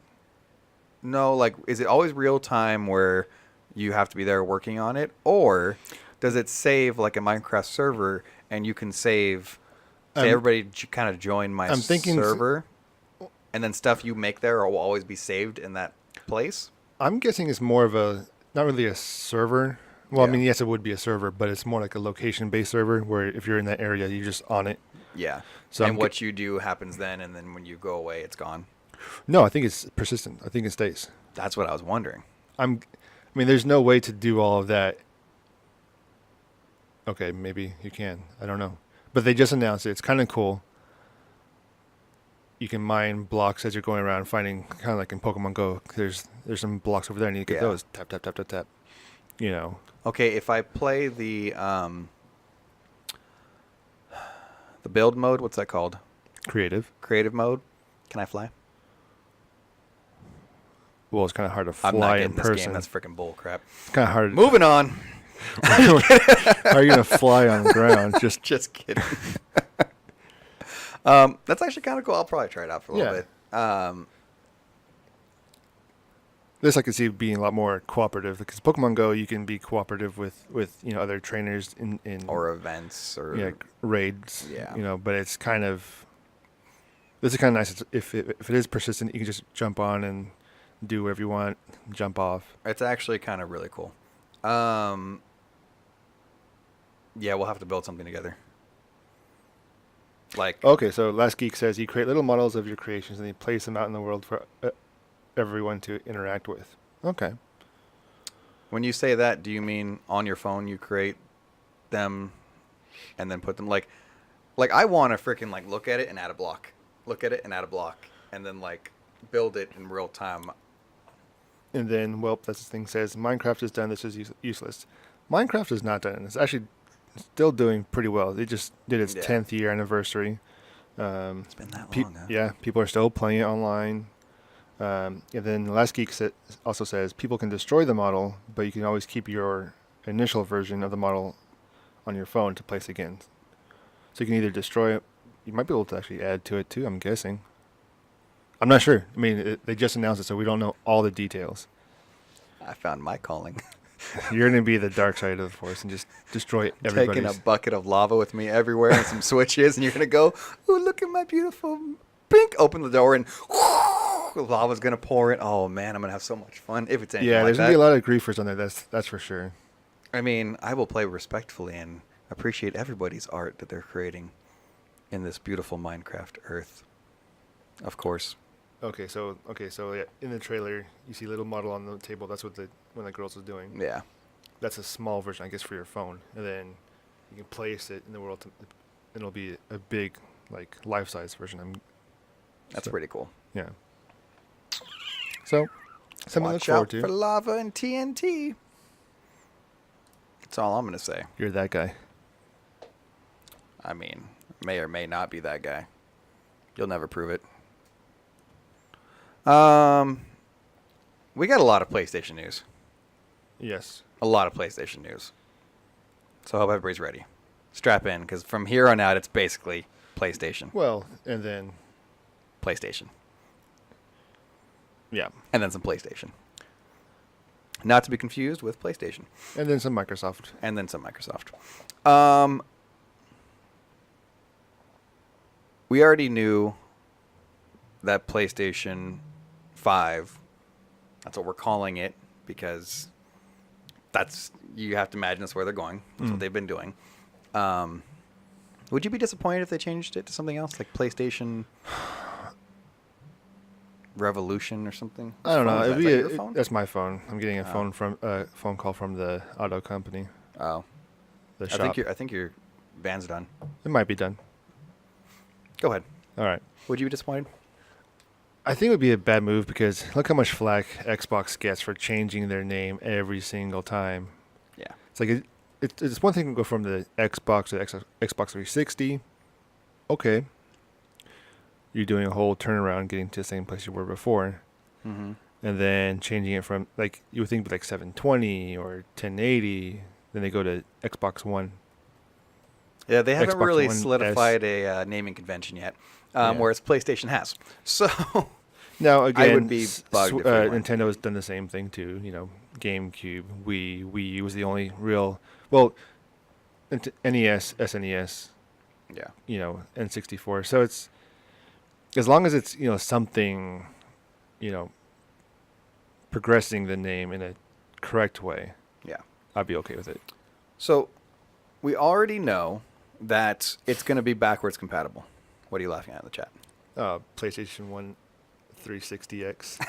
no, like is it always real time where you have to be there working on it, or does it save like a Minecraft server and you can save? Say everybody kind of join my I'm thinking server, and then stuff you make there will always be saved in that place. I'm guessing it's more of not really a server. Well, Yeah. I mean, yes, it would be a server, but it's more like a location-based server where if you're in that area, you're just on it. Yeah. So And what you do happens then, and then when you go away, it's gone. No, I think it's persistent. I think it stays. That's what I was wondering. I mean, there's no way to do all of that. Okay, maybe you can. I don't know. But they just announced it. It's kind of cool. You can mine blocks as you're going around, finding kind of like in Pokemon Go. There's some blocks over there, and you get Yeah. those. Tap, tap, tap, tap, tap. Okay, if I play the build mode, what's that called? Creative. Creative mode. Can I fly? Well, it's kind of hard to I'm not fly getting in this game. person. That's freaking bull crap. It's kind of hard. Moving on. How are you gonna fly on the ground? Just kidding. That's actually kind of cool. I'll probably try it out for a little bit. This I could see being a lot more cooperative because Pokemon Go, you can be cooperative with other trainers in Or events or raids. Yeah. But it's kind of this is kind of nice. If it is persistent, you can just jump on and do whatever you want, jump off. It's actually kind of really cool. Yeah, we'll have to build something together. Okay, so Last Geek says you create little models of your creations and you place them out in the world for everyone to interact with. Okay. When you say that, do you mean on your phone you create them and then put them like I want to freaking look at it and add a block. Look at it and add a block and then build it in real time. And then, that's the thing says Minecraft is done. This is useless. Minecraft is not done. It's actually still doing pretty well. They just did its 10th year anniversary. It's been that long, huh? Yeah, people are still playing it online. And then Last Geek also says people can destroy the model, but you can always keep your initial version of the model on your phone to place again. So you can either destroy it. You might be able to actually add to it too, I'm guessing. I'm not sure. I mean, they just announced it, so we don't know all the details. I found my calling. You're going to be the dark side of the force and just destroy everybody's. Taking a bucket of lava with me everywhere and some switches, and you're going to go, ooh, look at my beautiful pink. Open the door, and lava's going to pour in. Oh, man, I'm going to have so much fun if it's anything Yeah, like there's that. going to be a lot of griefers on there, that's for sure. I mean, I will play respectfully and appreciate everybody's art that they're creating in this beautiful Minecraft Earth. Of course. Okay, so yeah, in the trailer, you see a little model on the table. That's what one of the girls was doing. Yeah. That's a small version, I guess, for your phone. And then you can place it in the world, and it'll be a big, life-size version. That's pretty cool. Yeah. So, something to look Watch forward out to. for lava and TNT. That's all I'm going to say. You're that guy. I mean, may or may not be that guy. You'll never prove it. We got a lot of PlayStation news. Yes. A lot of PlayStation news. So I hope everybody's ready. Strap in, because from here on out, it's basically PlayStation. Well, and then... PlayStation. Yeah. And then some PlayStation. Not to be confused with PlayStation. And then some Microsoft. And then some Microsoft. We already knew that PlayStation 5, that's what we're calling it, because you have to imagine that's where they're going. That's what they've been doing. Would you be disappointed if they changed it to something else, like PlayStation Revolution or something? I don't know. Is that your phone? That's my phone. I'm getting a phone call from the auto company. Oh. The shop. I think your van's done. It might be done. Go ahead. All right. Would you be disappointed? I think it would be a bad move because look how much flack Xbox gets for changing their name every single time. Yeah. It's like it's one thing to go from the Xbox to Xbox 360. Okay. You're doing a whole turnaround getting to the same place you were before. Mm-hmm. And then changing it from, like, you would think like 720 or 1080. Then they go to Xbox One. Yeah, they haven't Xbox really One solidified a naming convention yet, whereas PlayStation has. So now, again, I would be bugged if they weren't. Nintendo has done the same thing too. GameCube, Wii U was the only real, well, NES, SNES, N64. So it's, as long as it's, something, progressing the name in a correct way, yeah, I'd be okay with it. So we already know that it's going to be backwards compatible. What are you laughing at in the chat? PlayStation 1 360X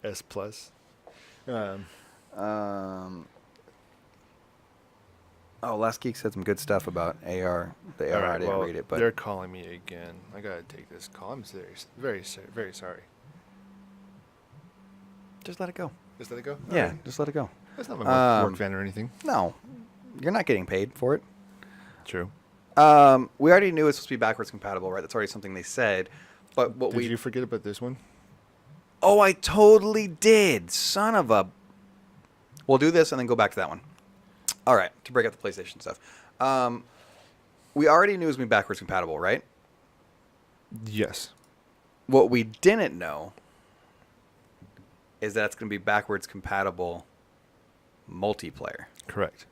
S Plus. Last Geek said some good stuff about AR. The AR, I didn't read it, but they're calling me again. I gotta take this call. I'm serious. Very, very sorry. just let it go. Just let it go? Yeah, Alright. just let it go. That's not my work van or anything. No, you're not getting paid for it. True. We already knew it was supposed to be backwards compatible, right? That's already something they said. But what Did you forget about this one? Oh, I totally did. Son of a... We'll do this and then go back to that one. All right, to break up the PlayStation stuff. We already knew it was going to be backwards compatible, right? Yes. What we didn't know is that it's going to be backwards compatible multiplayer. Correct.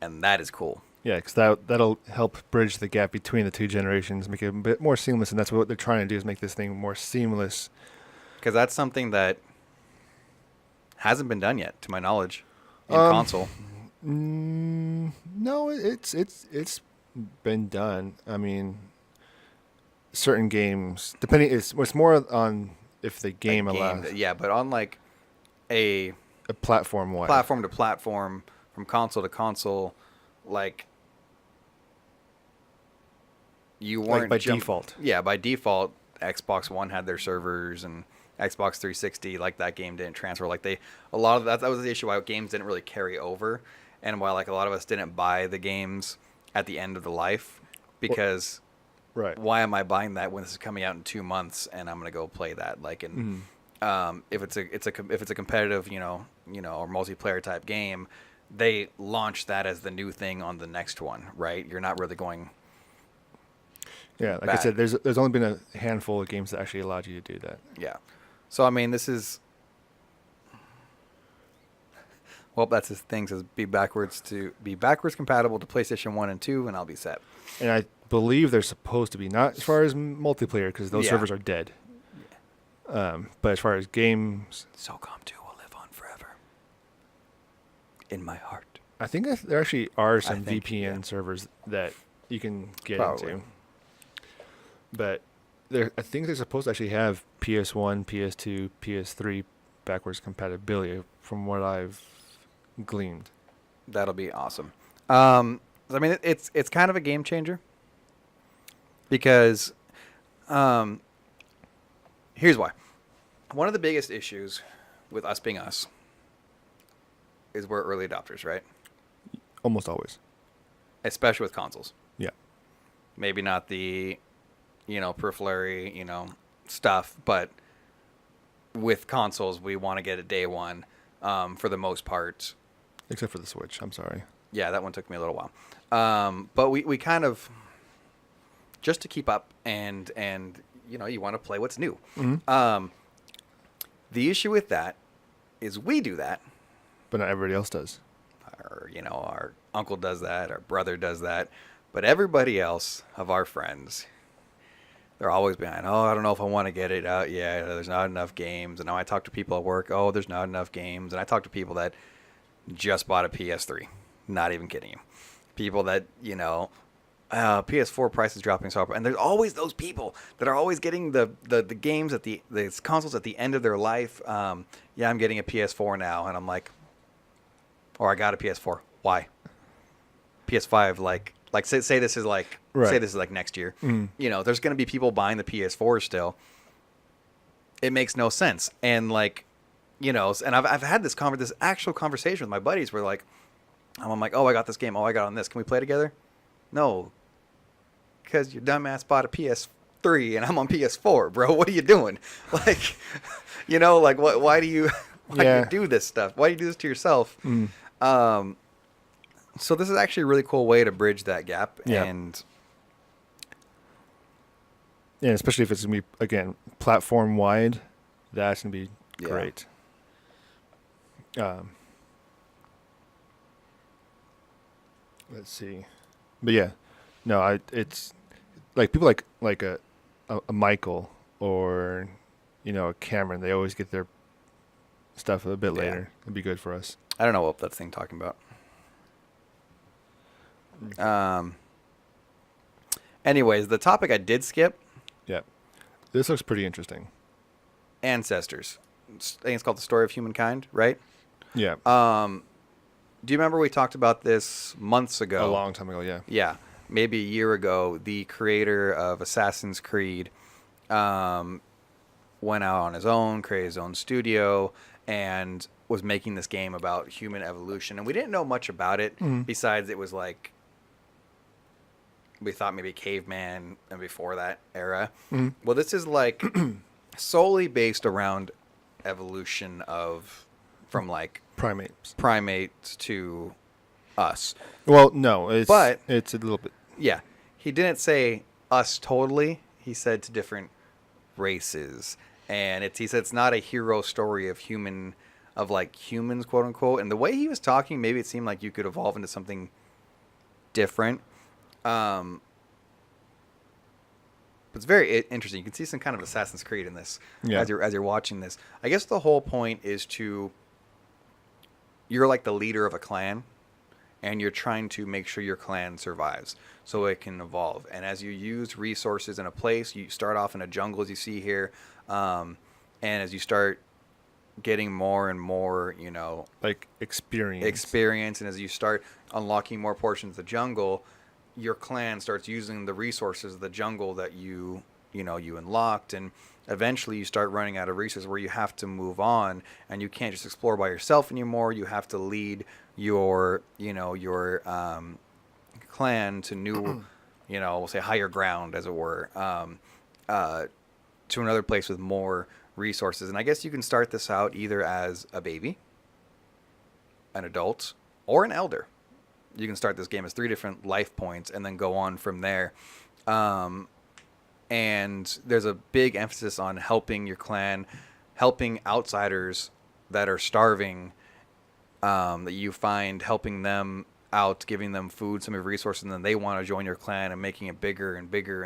And that is cool. Yeah, because that'll help bridge the gap between the two generations, make it a bit more seamless, and that's what they're trying to do, is make this thing more seamless. Because that's something that hasn't been done yet, to my knowledge, in console. No, it's been done. I mean, certain games, depending, it's more on if the game allows. Yeah, but on like a platform-wise. Platform to platform, from console to console, like you weren't by default. Yeah, by default, Xbox One had their servers and Xbox 360, like that game didn't transfer. Like a lot of that was the issue why games didn't really carry over, and why like a lot of us didn't buy the games at the end of the life because right. Why am I buying that when this is coming out in 2 months and I'm gonna go play that? Like, and if it's a competitive, or multiplayer type game, they launch that as the new thing on the next one, right? You're not really going. Yeah, like I said, there's only been a handful of games that actually allowed you to do that. Yeah, so I mean, this is. Well, that's his thing. Says be backwards compatible to PlayStation 1 and 2, and I'll be set. And I believe they're supposed to be, not as far as multiplayer, because those servers are dead. Yeah. But as far as games, SOCOM 2 will live on forever. In my heart. I think there actually are some VPN servers that you can get into. But I think they're supposed to actually have PS1, PS2, PS3 backwards compatibility, from what I've gleaned. That'll be awesome. I mean, it's kind of a game changer because here's why. One of the biggest issues with us being us is we're early adopters, right? Almost always. Especially with consoles. Yeah. Maybe not the, periphery, stuff, but with consoles, we want to get it day one for the most part. Except for the Switch. I'm sorry. Yeah, that one took me a little while. But we kind of, just to keep up and you want to play what's new. Mm-hmm. The issue with that is we do that. But not everybody else does. Our uncle does that, our brother does that, but everybody else of our friends, they're always behind. Oh, I don't know if I want to get it out. Yeah, there's not enough games. And now I talk to people at work. Oh, there's not enough games. And I talk to people that just bought a PS3. Not even kidding you. People that, PS4 price is dropping so far. And there's always those people that are always getting the games at the consoles at the end of their life. Yeah, I'm getting a PS4 now. And I'm like, or I got a PS4. Why? PS5, say this is like, right. Say this is like next year. There's going to be people buying the PS4 still. It makes no sense. And and I've had this actual conversation with my buddies where I'm like, oh, I got this game. Oh, I got on this. Can we play together? No, because your dumbass bought a PS3 and I'm on PS4, bro. What are you doing? Why do you do this stuff? Why do you do this to yourself? So this is actually a really cool way to bridge that gap. Yeah. And especially if it's going to be, again, platform wide, that's going to be great. Let's see. But yeah, no, it's like people like a Michael or, a Cameron, they always get their stuff a bit later. It'd be good for us. I don't know what that thing talking about. Anyways, the topic I did skip. Yeah. This looks pretty interesting. Ancestors. I think it's called The Story of Humankind, right? Yeah. Do you remember we talked about this months ago? A long time ago, yeah. Yeah. Maybe a year ago, the creator of Assassin's Creed went out on his own, created his own studio, and was making this game about human evolution. And we didn't know much about it besides it was we thought maybe caveman and before that era. Well, this is solely based around evolution from primates to us. Well, no, it's a little bit. Yeah. He didn't say us totally. He said to different races. And he said it's not a hero story of humans, quote unquote. And the way he was talking, maybe it seemed like you could evolve into something different. It's very interesting. You can see some kind of Assassin's Creed in this as you're watching this. I guess the whole point is you're like the leader of a clan, and you're trying to make sure your clan survives so it can evolve. And as you use resources in a place, you start off in a jungle, as you see here, and as you start getting more and more, experience, and as you start unlocking more portions of the jungle, your clan starts using the resources of the jungle that you unlocked, and eventually you start running out of resources where you have to move on, and you can't just explore by yourself anymore. You have to lead your clan to new, we'll say higher ground, as it were, to another place with more resources. And I guess you can start this out either as a baby, an adult, or an elder. You can start this game as 3 different life points and then go on from there. And there's a big emphasis on helping your clan, helping outsiders that are starving, that you find, helping them out, giving them food, some of your resources, and then they want to join your clan and making it bigger and bigger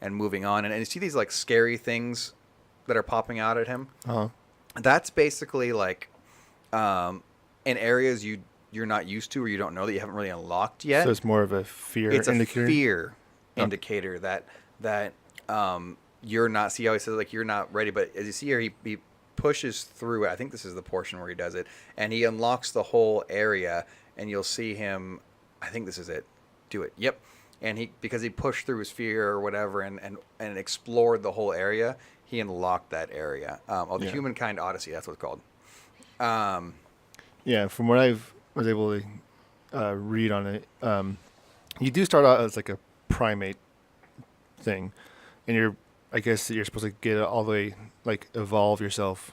and moving on. And you see these scary things that are popping out at him. Uh-huh. That's basically in areas you're not used to or you don't know that you haven't really unlocked yet. So it's more of a fear indicator? It's a fear indicator that you're not, see how he says you're not ready, but as you see here, he pushes through it. I think this is the portion where he does it, and he unlocks the whole area, and you'll see him, I think this is it. Do it. Yep. And because he pushed through his fear or whatever and explored the whole area, he unlocked that area. The Humankind Odyssey, that's what it's called. Yeah, from what I was able to read on it, you do start out as a primate thing, and I guess you're supposed to get all the way, evolve yourself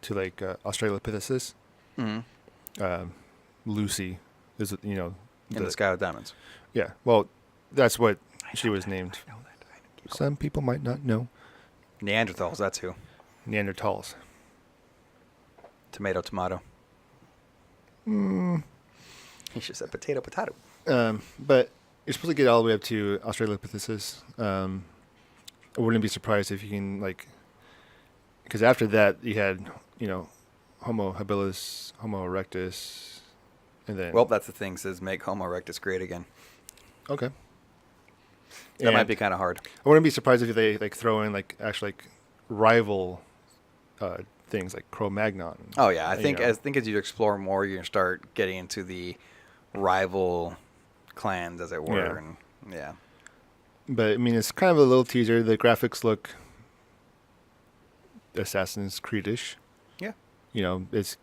to Australopithecus. Mm-hmm. Lucy is, In the Sky with Diamonds. Yeah, well, that's what she was named. I know that. Some people might not know. Neanderthals, that's who. Neanderthals. Tomato, tomato. He should said potato, potato. But you're supposed to get all the way up to Australopithecus. I wouldn't be surprised if you can, like, because after that you had, Homo habilis, Homo erectus, and then. Well, that's the thing. Says make Homo erectus great again. Okay. That might be kind of hard. I wouldn't be surprised if they throw in actually rival things like Cro-Magnon. Oh yeah, I think as you explore more, you're gonna start getting into the rival clans, as it were. Yeah. And yeah. But I mean, it's kind of a little teaser. The graphics look Assassin's Creed-ish. Yeah. It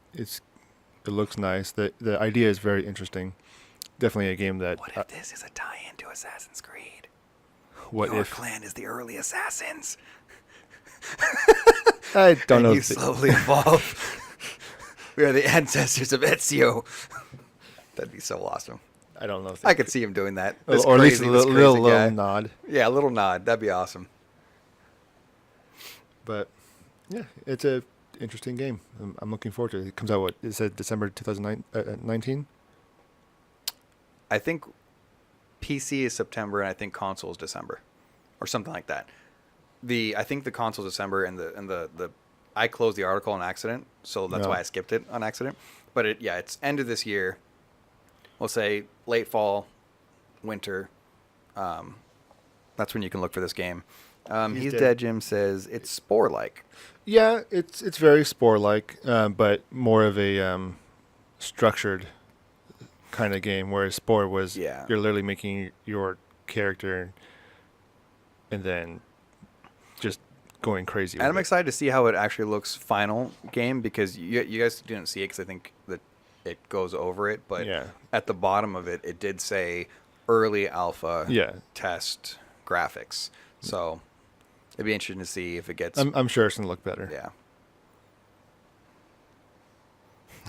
looks nice. The idea is very interesting. Definitely a game that. What if this is a tie-in to Assassin's Creed? What Your if clan is the early assassins? I don't know. You slowly evolve. We are the ancestors of Ezio. That'd be so awesome. I don't know. If I could see him doing that. or at least a this little crazy guy. nod. Yeah, a little nod. That'd be awesome. But yeah, it's a interesting game. I'm looking forward to it. It comes out it said December 2019. I think PC is September, and I think console is December, or something like that. I think the console is December, and the I closed the article on accident, so that's why I skipped it on accident. But it's end of this year. We'll say late fall, winter. That's when you can look for this game. He's dead. Jim says it's Spore-like. Yeah, it's very Spore-like, but more of a structured kind of game. Whereas Spore was, you're literally making your character and then just going crazy. And I'm excited to see how it actually looks final game, because you guys didn't see it because I think that it goes over it. But at the bottom of it, it did say early alpha test graphics. So it'd be interesting to see if it gets. I'm sure it's gonna look better. Yeah.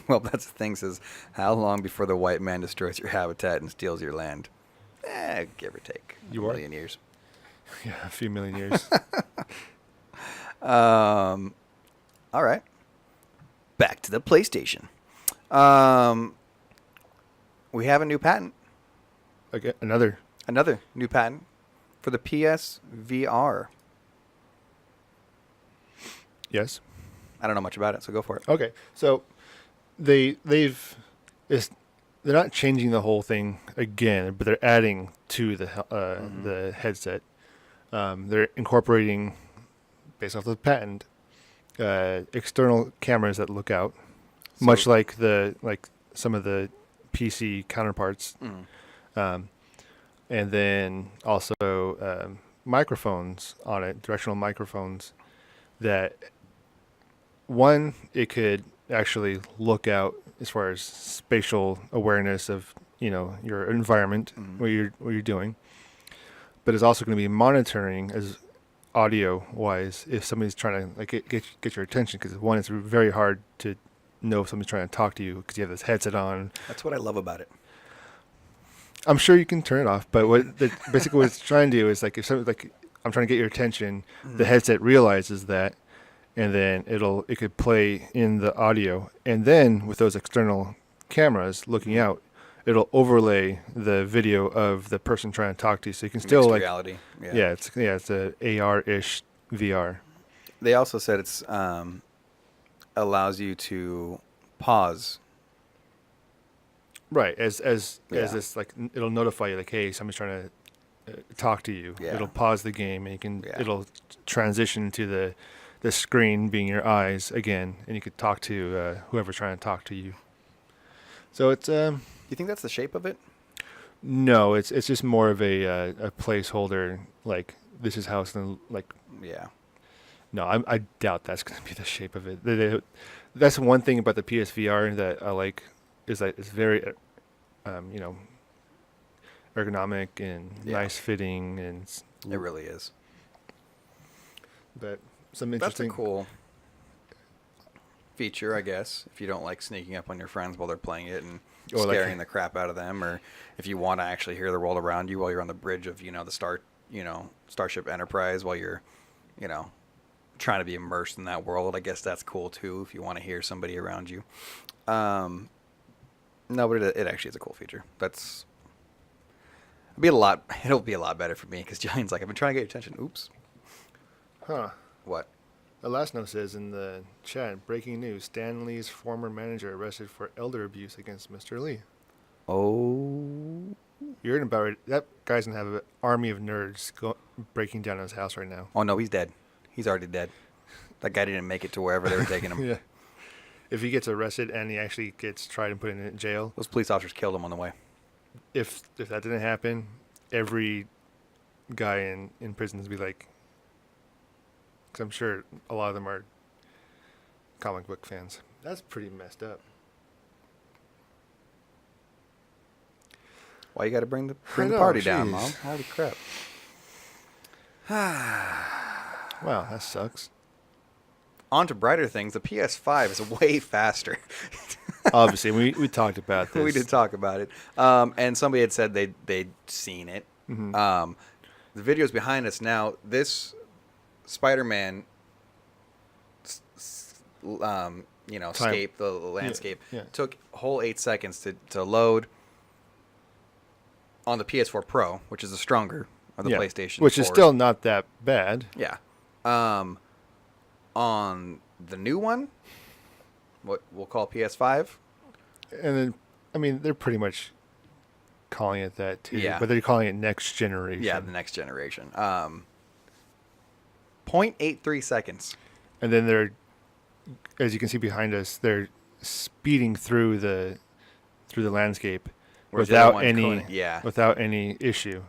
Well, that's the thing. Says, how long before the white man destroys your habitat and steals your land? Give or take. A million years. Yeah, a few million years. All right. Back to the PlayStation. We have a new patent. Okay, another new patent for the PSVR. Yes. I don't know much about it, so go for it. Okay, so they're not changing the whole thing again, but they're adding to the headset. They're incorporating, based off the patent, external cameras that look out, much like some of the PC counterparts, and then also microphones on it, directional microphones. That one, it could actually look out as far as spatial awareness of your environment, what you're doing, but it's also going to be monitoring as audio wise if somebody's trying to get your attention, because one, it's very hard to know if somebody's trying to talk to you because you have this headset on. That's what I love about it. I'm sure you can turn it off, but basically what it's trying to do is if somebody I'm trying to get your attention, the headset realizes that, and then it could play in the audio, and then with those external cameras looking out, it'll overlay the video of the person trying to talk to you, so you can still Mixed reality. It's a AR-ish VR. They also said it's allows you to pause. Right, as this it'll notify you hey, somebody's trying to talk to you. Yeah. It'll pause the game, and it'll transition to the screen being your eyes again, and you could talk to whoever's trying to talk to you. So it's You think that's the shape of it? No, it's just more of a placeholder. This is how it's gonna Yeah. No, I doubt that's gonna be the shape of it. That's one thing about the PSVR that I like, is that it's very ergonomic and nice fitting, and it really is. But some interesting. That's a cool feature, I guess, if you don't like sneaking up on your friends while they're playing it and scaring the crap out of them, or if you want to actually hear the world around you while you're on the bridge of the Starship Enterprise while you're trying to be immersed in that world. I guess that's cool too if you want to hear somebody around you. No, but it actually is a cool feature. It'll be a lot better for me because Jillian's like, I've been trying to get your attention. Oops. Huh. What? The last note says in the chat, breaking news, Stan Lee's former manager arrested for elder abuse against Mr. Lee. Oh. You're hearing about it. That guy's going to have an army of nerds breaking down his house right now. Oh, no, he's dead. He's already dead. That guy didn't make it to wherever they were taking him. Yeah. If he gets arrested and he actually gets tried and put in jail. Those police officers killed him on the way. If that didn't happen, every guy in prison would be like, because I'm sure a lot of them are comic book fans. That's pretty messed up. Why you got to bring the know, party down, jeez. Mom? Holy crap. Wow, that sucks. On to brighter things. The PS5 is way faster. Obviously, we talked about this. We did talk about it. And somebody had said they'd seen it. Mm-hmm. The video's behind us now. This Spider-Man, scape, the landscape, Yeah. took a whole 8 seconds to load on the PS4 Pro, which is the stronger of the PlayStation which is 4s. still not that bad. Yeah. On the new one, what we'll call PS5. And then, I mean, they're pretty much calling it that too. Yeah. But they're calling it next generation. Yeah, the next generation. 0.83 seconds. And then they're, as you can see behind us, they're speeding through the landscape Whereas the other without one's any going- yeah. without any issue.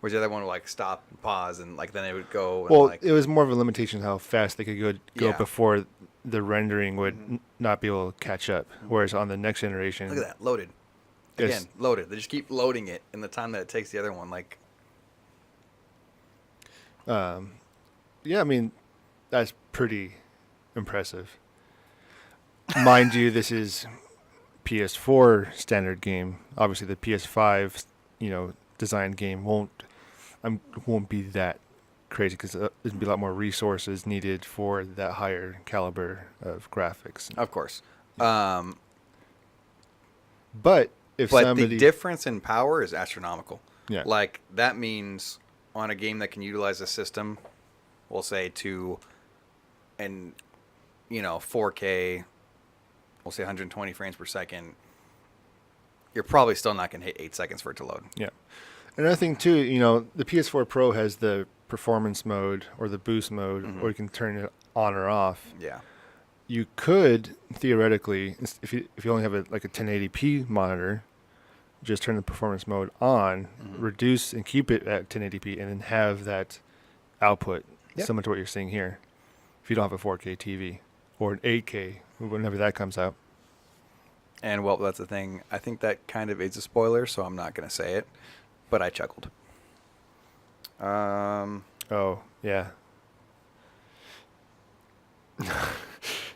Whereas the other one would like stop and pause and like then it would go. And, Well, like, it was more of a limitation how fast they could go Yeah. before the rendering would Mhm. not be able to catch up. Whereas on the next generation, look at that, loaded. It's- Again, loaded. They just keep loading it in the time that it takes the other one. Like, yeah, I mean, that's pretty impressive. Mind you, this is PS4 standard game. Obviously, the PS5, designed game won't be that crazy because there'd be a lot more resources needed for that higher caliber of graphics. of course. But if But somebody, the difference in power is astronomical. yeah, Like, that means on a game that can utilize a system, we'll say to, 4K, we'll say 120 frames per second, you're probably still not going to hit 8 seconds for it to load. yeah. Another thing too, the PS4 Pro has the performance mode or the boost mode, Mhm. or you can turn it on or off. Yeah. You could theoretically, if you only have a 1080p monitor, just turn the performance mode on, Mhm. reduce and keep it at 1080p, and then have that output Yep. similar to what you're seeing here. If you don't have a 4K TV or an 8K, whenever that comes out. And, well, that's the thing. I think that kind of is a spoiler, so I'm not going to say it. But I chuckled. Oh yeah.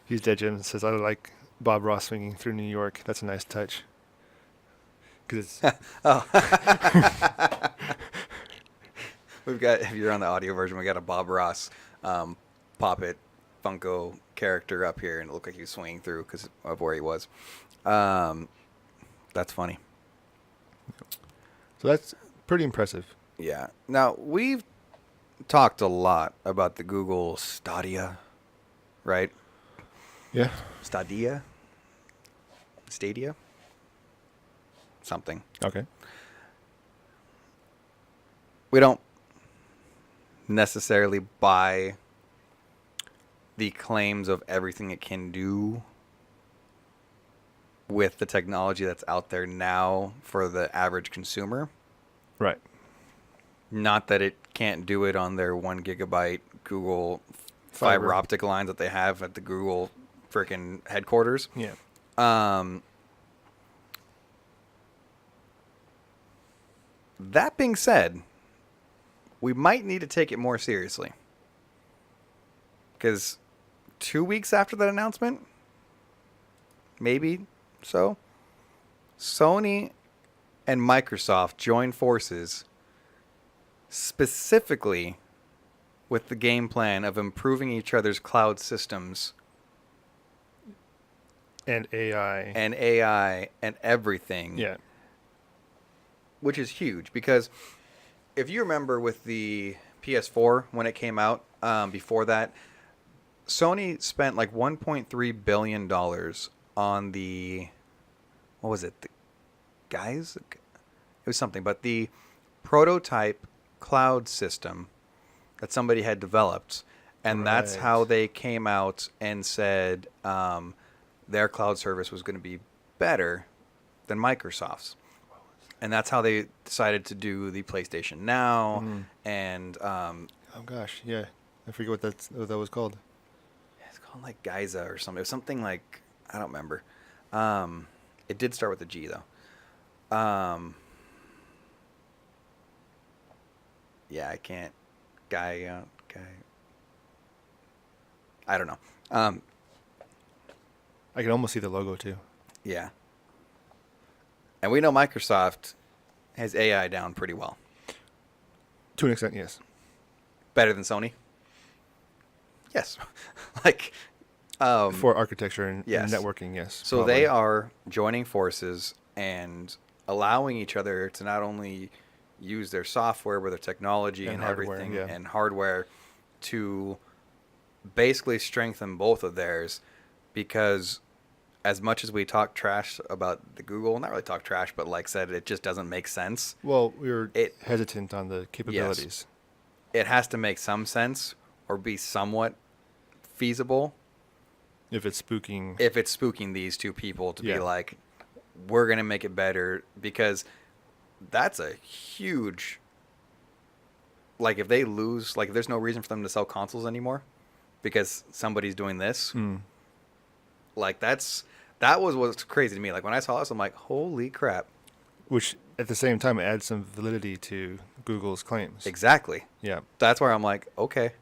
He's dead. Jim says I like Bob Ross swinging through New York. That's a nice touch. Because Oh. We've got, if you're on the audio version, we got a Bob Ross Pop It Funko character up here, and it looked like he was swinging through because of where he was. That's funny. so that's pretty impressive. Yeah. Now, we've talked a lot about the Google Stadia, right? Yeah. Stadia? Something. Okay. We don't necessarily buy the claims of everything it can do with the technology that's out there now for the average consumer. Right. Not that it can't do it on their 1 gigabyte Google fiber Fiber. optic lines that they have at the Google freaking headquarters. Yeah. That being said, we might need to take it more seriously. Because 2 weeks after that announcement, maybe so, Sony and Microsoft joined forces specifically with the game plan of improving each other's cloud systems And AI. and everything. Yeah. Which is huge because if you remember with the PS4 when it came out, before that, Sony spent like $1.3 billion on the, what was it? The guys? It was something, but the prototype cloud system that somebody had developed. And that's Right. how they came out and said their cloud service was going to be better than Microsoft's. And that's how they decided to do the PlayStation Now. Mhm. And Oh gosh, yeah. I forget what that was called. it's called like Giza or something. It was something like, I don't remember. It did start with a G though. Yeah, I can't. Guy. I don't know. I can almost see the logo too. Yeah. And we know Microsoft has AI down pretty well. To an extent, yes. Better than Sony? Yes. Like, For architecture and yes. networking, yes. so probably. they are joining forces and allowing each other to not only use their software, but their technology And and hardware, everything yeah. and hardware to basically strengthen both of theirs, because as much as we talk trash about the Google, not really talk trash, but like said, it just doesn't make sense. Well, we were It- hesitant on the capabilities. It has to make some sense or be somewhat feasible If it's spooking. if it's spooking these two people to Yeah. be like, we're going to make it better, because that's a huge, like if they lose, like if there's no reason for them to sell consoles anymore because somebody's doing this, Mm. like that was what's crazy to me. Like when I saw this, I'm like, holy crap. Which at the same time adds some validity to Google's claims. Exactly. Yeah. That's where I'm like, okay.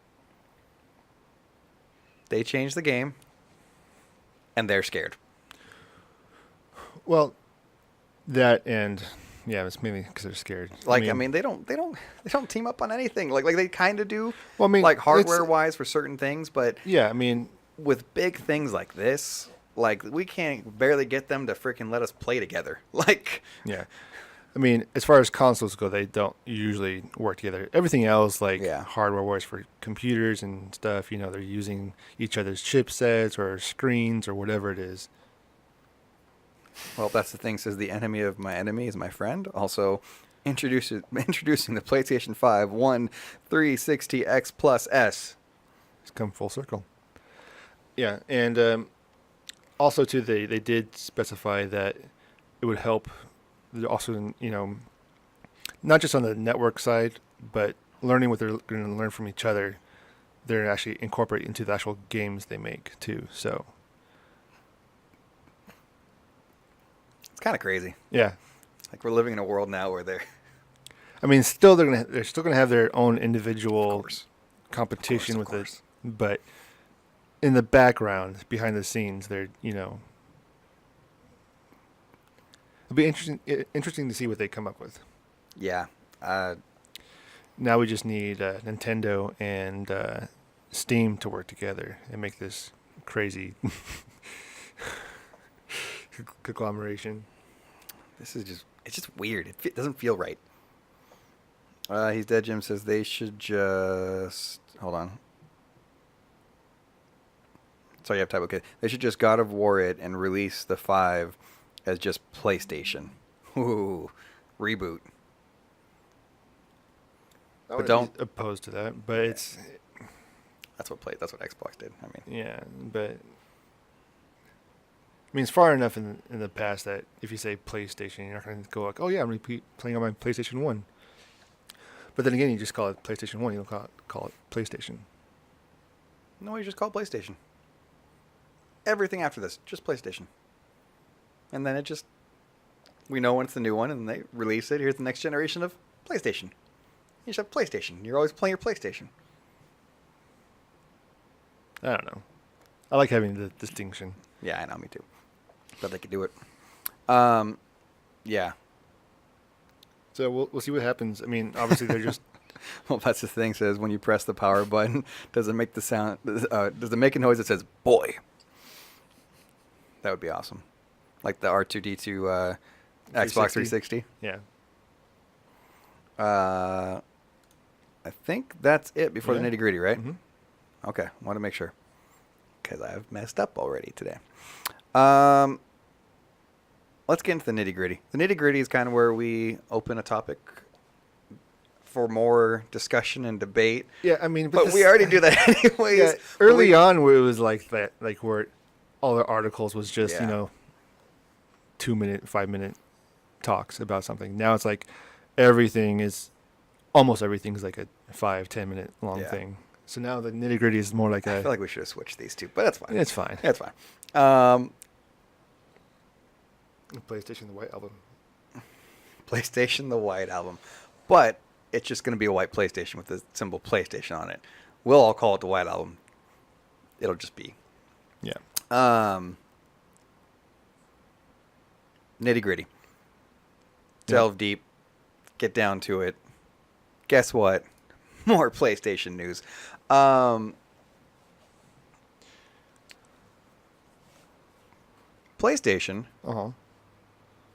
They changed the game and they're scared. Well, that and yeah, it's mainly because they're scared. Like, I mean, they don't team up on anything. Like they kind of do. Well, I mean, like it's- hardware wise for certain things, but yeah, I mean, with big things like this, like we can't barely get them to freaking let us play together. Like, yeah. I mean, as far as consoles go, they don't usually work together. Everything else, like Yeah. hardware wise for computers and stuff, they're using each other's chipsets or screens or whatever it is. well, that's the thing. Says the enemy of my enemy is my friend. Also, introducing the PlayStation 5 360X Plus S. It's come full circle. Yeah, and also too, they did specify that it would help. Also, not just on the network side, but learning what they're going to learn from each other. They're actually incorporate into the actual games they make too. So It's kind of crazy. yeah, Like we're living in a world now where they're I mean, still they're still gonna have their own individual of course. competition Of with course. it, but in the background, behind the scenes, they're it'll be interesting to see what they come up with. Yeah. Now we just need Nintendo and Steam to work together and make this crazy conglomeration. This is it's just weird. It doesn't feel right. He's dead. Jim says they should just hold on. Sorry, you have type. Okay, they should just God of War it and release the 5 as just PlayStation. Ooh, reboot. But don't. Be opposed to that, but it's That's what Xbox did. I mean, yeah, but I mean, it's far enough in the past that if you say PlayStation, you're not going to go like, oh yeah, I'm playing on my PlayStation 1. But then again, you just call it PlayStation 1. You don't call it PlayStation. no, you just call it PlayStation. Everything after this, just PlayStation. And then we know when it's the new one, and they release it. Here's the next generation of PlayStation. You just have PlayStation. You're always playing your PlayStation. I don't know. I like having the distinction. Yeah, I know, me too. But they could do it. Yeah. So we'll see what happens. I mean, obviously they're just Well, that's the thing. Says when you press the power button, does it make the sound? Does it make a noise that says "boy"? That would be awesome, like the R2D2 Xbox 360. Yeah. I think that's it before the Yeah. nitty gritty, right? Mm-hmm. Okay, want to make sure because I've messed up already today. Let's get into the nitty gritty. The nitty gritty is kind of where we open a topic for more discussion and debate. Yeah, I mean, But we already do that anyways. Yeah, early on, where it was like that, like where all the articles was just Yeah. 2-minute, 5-minute talks about something. Now it's like almost everything's like a 5-10 minute long Yeah. thing. So now the nitty gritty is more like I feel like we should have switched these two, but that's fine. it's fine. That's fine. PlayStation the White Album. PlayStation the White Album. But it's just going to be a white PlayStation with the symbol PlayStation on it. We'll all call it the White Album. It'll just be. Yeah. Nitty gritty. Delve deep. Get down to it. Guess what? More PlayStation news. PlayStation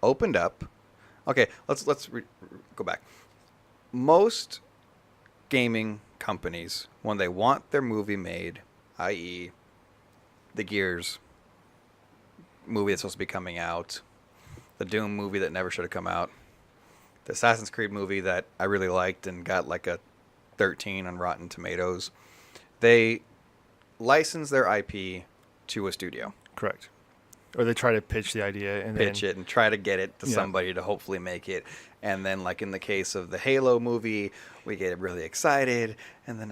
opened up. Okay, let's go back. Most gaming companies, when they want their movie made, i.e., the Gears movie that's supposed to be coming out, the Doom movie that never should have come out, the Assassin's Creed movie that I really liked and got like a 13 on Rotten Tomatoes, they license their IP to a studio. Correct. Or they try to pitch the idea and Pitch then, it and try to get it to Yeah. somebody to hopefully make it. And then, like in the case of the Halo movie, we get really excited, and then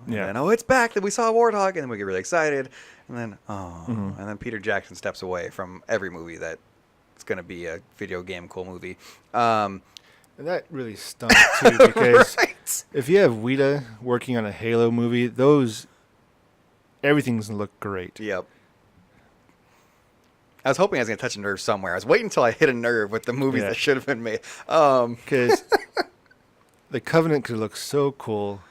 it's back that we saw Warthog, and then we get really excited, and then and then Peter Jackson steps away from every movie that it's going to be a video game cool movie. And that really stunk too because Right. if you have Weta working on a Halo movie, everything's gonna look great. Yep. I was hoping I was going to touch a nerve somewhere. I was waiting until I hit a nerve with the movies Yeah. that should have been made. Because the Covenant could look so cool.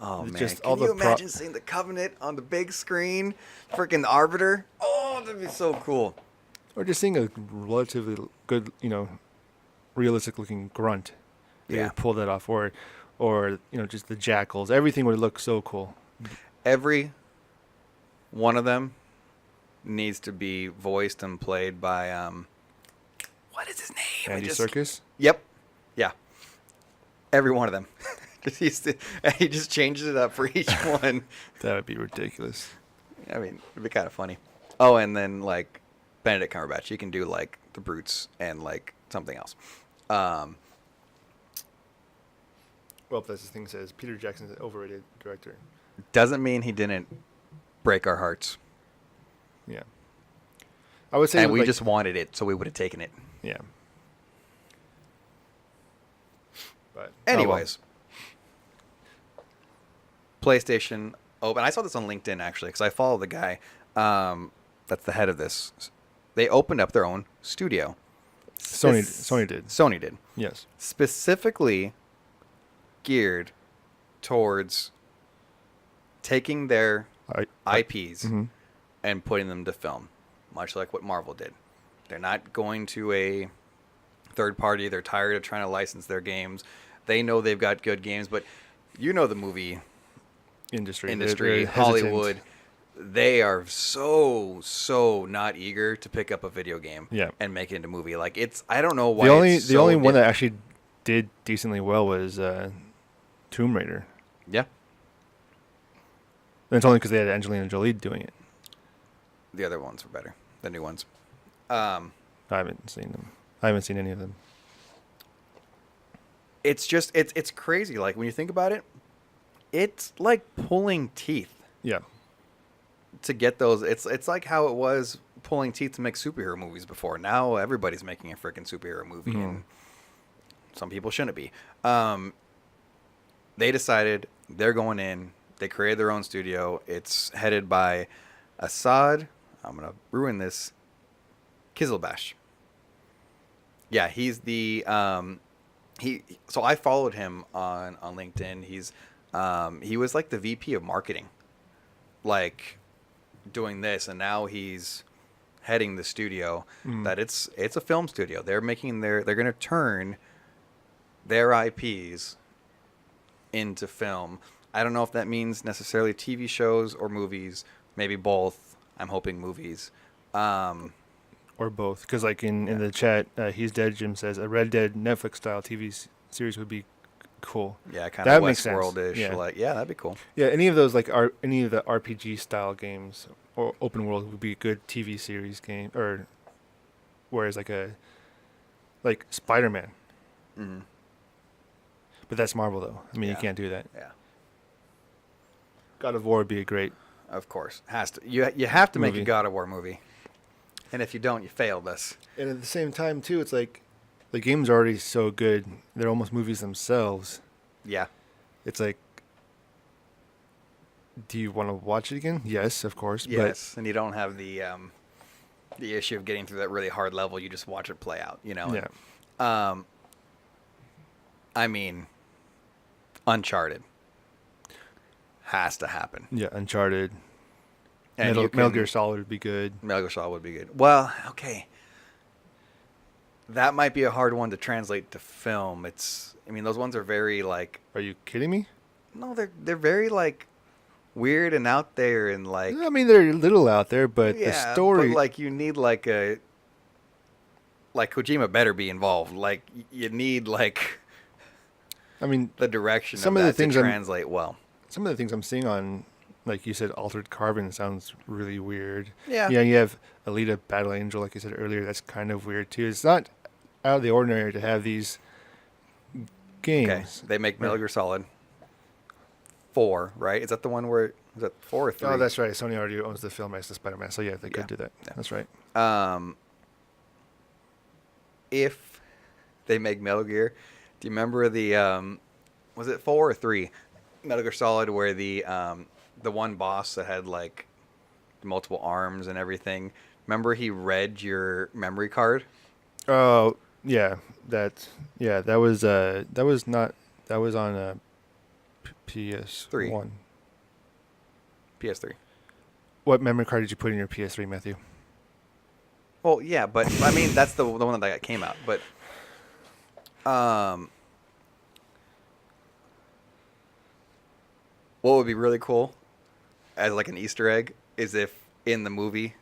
Oh, It's man. just Can all you the imagine seeing the Covenant on the big screen? Freaking the Arbiter? Oh, that'd be so cool. Or just seeing a relatively good, realistic looking grunt. They Yeah. would pull that off. Or just the jackals. Everything would look so cool. Every one of them needs to be voiced and played by, what is his name? Andy Serkis? Yep. Yeah. Every one of them. He just changes it up for each one. That would be ridiculous. I mean, it'd be kind of funny. Oh, and then, like, Benedict Cumberbatch. You can do, like, the Brutes and, like, something else. Well, that's the thing says Peter Jackson's an overrated director. Doesn't mean he didn't break our hearts. Yeah. I would say And we just wanted it, so we would have taken it. Yeah. But Anyways. PlayStation open. I saw this on LinkedIn, actually, because I follow the guy that's the head of this. They opened up their own studio. Sony did. Sony did. Yes. Specifically geared towards taking their IPs Mhm. and putting them to film, much like what Marvel did. They're not going to a third party. They're tired of trying to license their games. They know they've got good games, but the movie industry, industry, They're hesitant. Hollywood, they are so not eager to pick up a video game Yeah. and make it into a movie. Like I don't know why. The only one that actually did decently well was Tomb Raider. Yeah. And it's only because they had Angelina Jolie doing it. The other ones were better. The new ones. I haven't seen them. I haven't seen any of them. It's just it's crazy. Like when you think about it, it's like pulling teeth Yeah. to get those. It's like how it was pulling teeth to make superhero movies before. Now everybody's making a freaking superhero movie, and some people shouldn't be. They decided they're going in. They created their own studio. It's headed by Assad. I'm gonna ruin this. Kizilbash. Yeah, he's the So I followed him on LinkedIn. He was like the VP of marketing, like doing this, and now he's heading the studio. That it's a film studio. They're going to turn their IPs into film. I don't know if that means necessarily TV shows or movies, maybe both. I'm hoping movies. Or both, because like in the chat, He's Dead Jim says a Red Dead Netflix style TV series would be cool. Yeah, kind That of makes sense. Westworld-ish. Yeah. Like, yeah, that'd be cool. Yeah, any of those like any of the RPG style games or open world would be a good TV series game. Or whereas like Spider-Man, Mm-hmm. but that's Marvel though. I mean, you Yeah. can't do that. Yeah, God of War would be a great. of course. Has to. You have to make a Movie. God of War movie. And if you don't, you failed us. And at the same time too, it's like the game's already so good; they're almost movies themselves. Yeah. It's like, do you want to watch it again? Yes, of course. Yes, and you don't have the issue of getting through that really hard level. You just watch it play out, you know. But Yeah. I mean, Uncharted has to happen. yeah, Uncharted, And Metal Gear Solid would be good. Metal Gear Solid would be good. Well, okay. That might be a hard one to translate to film. I mean, those ones are very like. Are you kidding me? No, they're very like weird and out there and like. I mean, they're a little out there, but Yeah, the story. But like you need like Kojima better be involved. Like you need like I mean, the direction some of of the that things to I'm- translate well. some of the things I'm seeing on, like you said, Altered Carbon sounds really weird. Yeah. Yeah, you have Alita Battle Angel, like you said earlier. That's kind of weird too. It's not out of the ordinary to have these games. Okay, they make Metal Gear Solid 4, right? Is that the one where is that 4 or 3? Oh, that's right. Sony already owns the film rights to Spider-Man, so yeah, they Yeah. could do that. Yeah. That's right. If they make Metal Gear, do you remember the was it 4 or 3 Metal Gear Solid where the one boss that had like multiple arms and everything? Remember he read your memory card? Oh, yeah. That was on PS1. PS3. What memory card did you put in your PS3, Matthew? Well, yeah, but I mean that's the one that came out. But what would be really cool as like an Easter egg is if in the movie,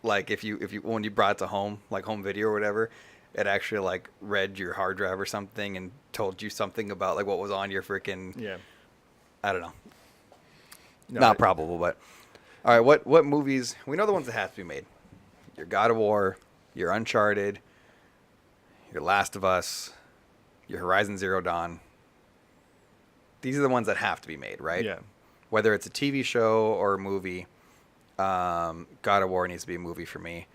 like if you when you brought it to home, like home video or whatever, it actually like read your hard drive or something and told you something about like what was on your freaking. Yeah. I don't know. No, Not probable, but all right. What movies? We know the ones that have to be made. Your God of War, your Uncharted, your Last of Us, your Horizon Zero Dawn. These are the ones that have to be made, right? Yeah. Whether it's a TV show or a movie, God of War needs to be a movie for me.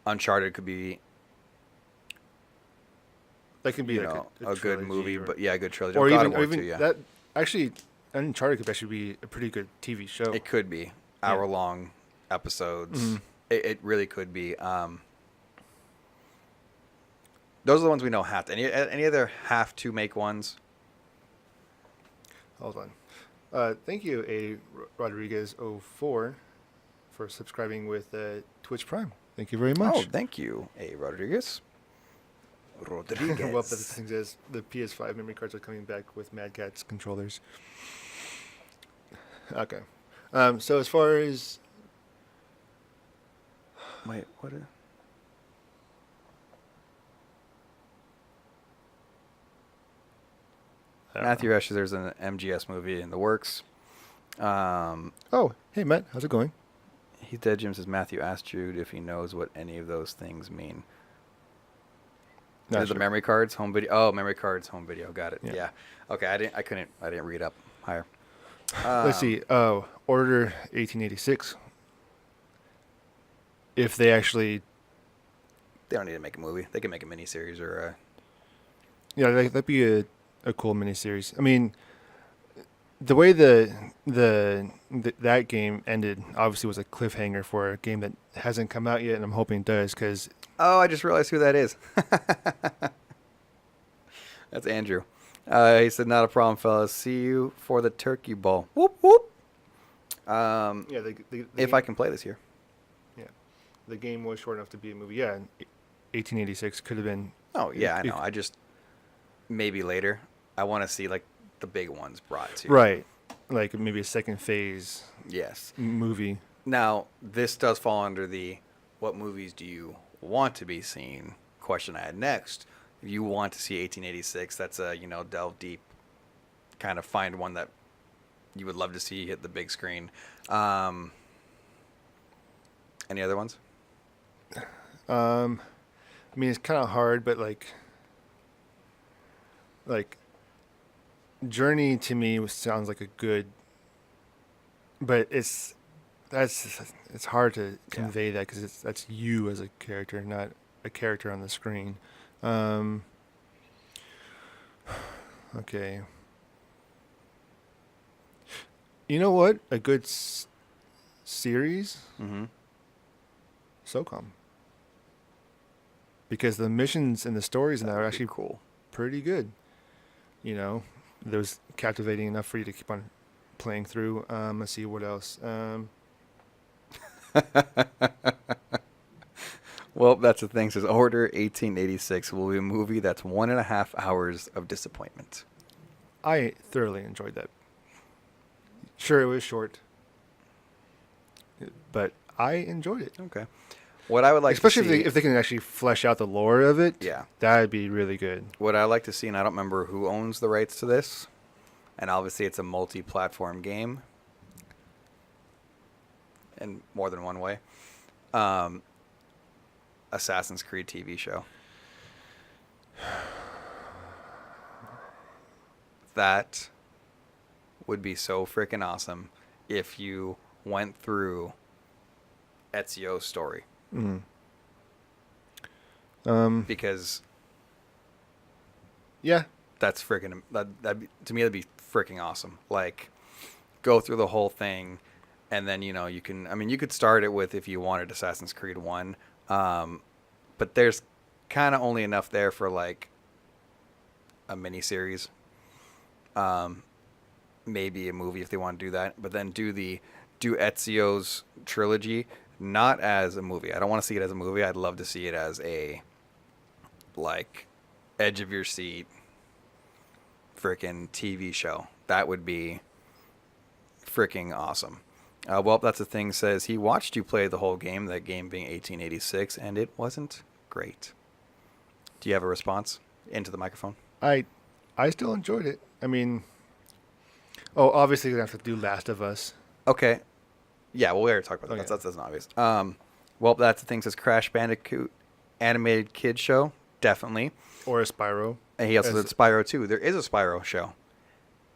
Uncharted could be, That could be you like know, a a good trilogy movie, or- but yeah, a good trilogy. or God even, of War or even too, yeah. that. Actually, Uncharted could actually be a pretty good TV show. It could be hour-long episodes. Mhm. It really could be. Those are the ones we know have to. Any other have to make ones? Hold on. Thank you, A. Rodriguez04, for subscribing with Twitch Prime. Thank you very much. Oh, thank you, A. Rodriguez. Rodriguez. Well, but the thing is, the PS5 memory cards are coming back with Mad Catz controllers. Okay. So as far as Wait, what? Matthew Ashe, there's an MGS movie in the works. oh, hey Matt, how's it going? He's Dead Jim says Matthew asked Jude if he knows what any of those things mean. Not The sure. memory cards, home video. Oh, memory cards, home video. Got it. Yeah. Yeah. Okay, I didn't read up higher. Let's see. Order 1886. If they actually, They don't need to make a movie. They can make a miniseries or a. yeah, that'd be a cool miniseries. I mean, the way that game ended obviously was a cliffhanger for a game that hasn't come out yet, and I'm hoping it does because Oh, I just realized who that is. That's Andrew. He said, "Not a problem, fellas. See you for the turkey bowl. Whoop whoop." Yeah, If game, I can play this year. yeah, the game was short enough to be a movie. Yeah, and 1886 could have been. Oh yeah, I know. I just maybe later. I want to see like the big ones brought to. Right, like maybe a second phase Yes. movie. Now this does fall under the what movies do you want to be seen question I had next. If you want to see 1886, that's a delve deep, kind of find one that you would love to see hit the big screen. Any other ones? I mean, it's kind of hard, but like Journey to me sounds like a good, but it's hard to convey that because that's you as a character, not a character on the screen. Okay. You know what? A good series? Mm-hmm. SOCOM. Because the missions and the stories in that are actually cool. pretty good. That was captivating enough for you to keep on playing through. Let's see what else. Well, that's the thing. It says Order 1886 will be a movie that's 1.5 hours of disappointment. I thoroughly enjoyed that. Sure, it was short, but I enjoyed it. Okay. What I would like especially to see, if they can actually flesh out the lore of it. Yeah. That'd be really good. What I like to see, and I don't remember who owns the rights to this, and obviously it's a multi-platform game in more than one way. Assassin's Creed TV show. That would be so freaking awesome if you went through Ezio's story. Mm. Because Yeah. that's freaking to me that'd be freaking awesome. Like, go through the whole thing, and then you could start it with, if you wanted, Assassin's Creed 1, but there's kind of only enough there for like a mini series, maybe a movie if they want to do that, but then do Ezio's trilogy not as a movie. I don't want to see it as a movie. I'd love to see it as a like edge of your seat freaking TV show. That would be freaking awesome. Well, that's the thing. Says he watched you play the whole game, that game being 1886, and it wasn't great. Do you have a response into the microphone? I still enjoyed it. I mean, obviously we're gonna have to do Last of Us. Okay. Yeah, well, we already talked about that. Okay. That's obvious. Well, that's the thing. Says Crash Bandicoot animated kid show. Definitely. Or a Spyro. And he also said Spyro too. There is a Spyro show,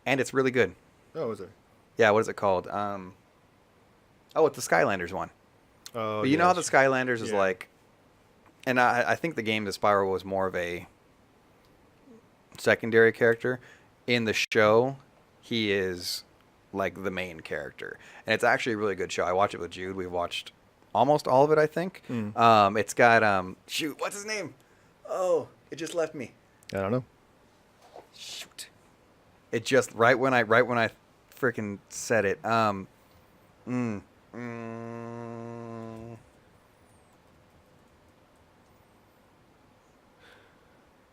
and it's really good. Oh, is there? Yeah, what is it called? It's the Skylanders one. Oh, But you know how the Skylanders is Yeah. like, and I think the game, the Spyro, was more of a secondary character. In the show, he is like the main character, and it's actually a really good show. I watch it with Jude. We've watched almost all of it, I think. It's got shoot, what's his name? Oh, it just left me. I don't know. Shoot, it just right when I freaking said it. You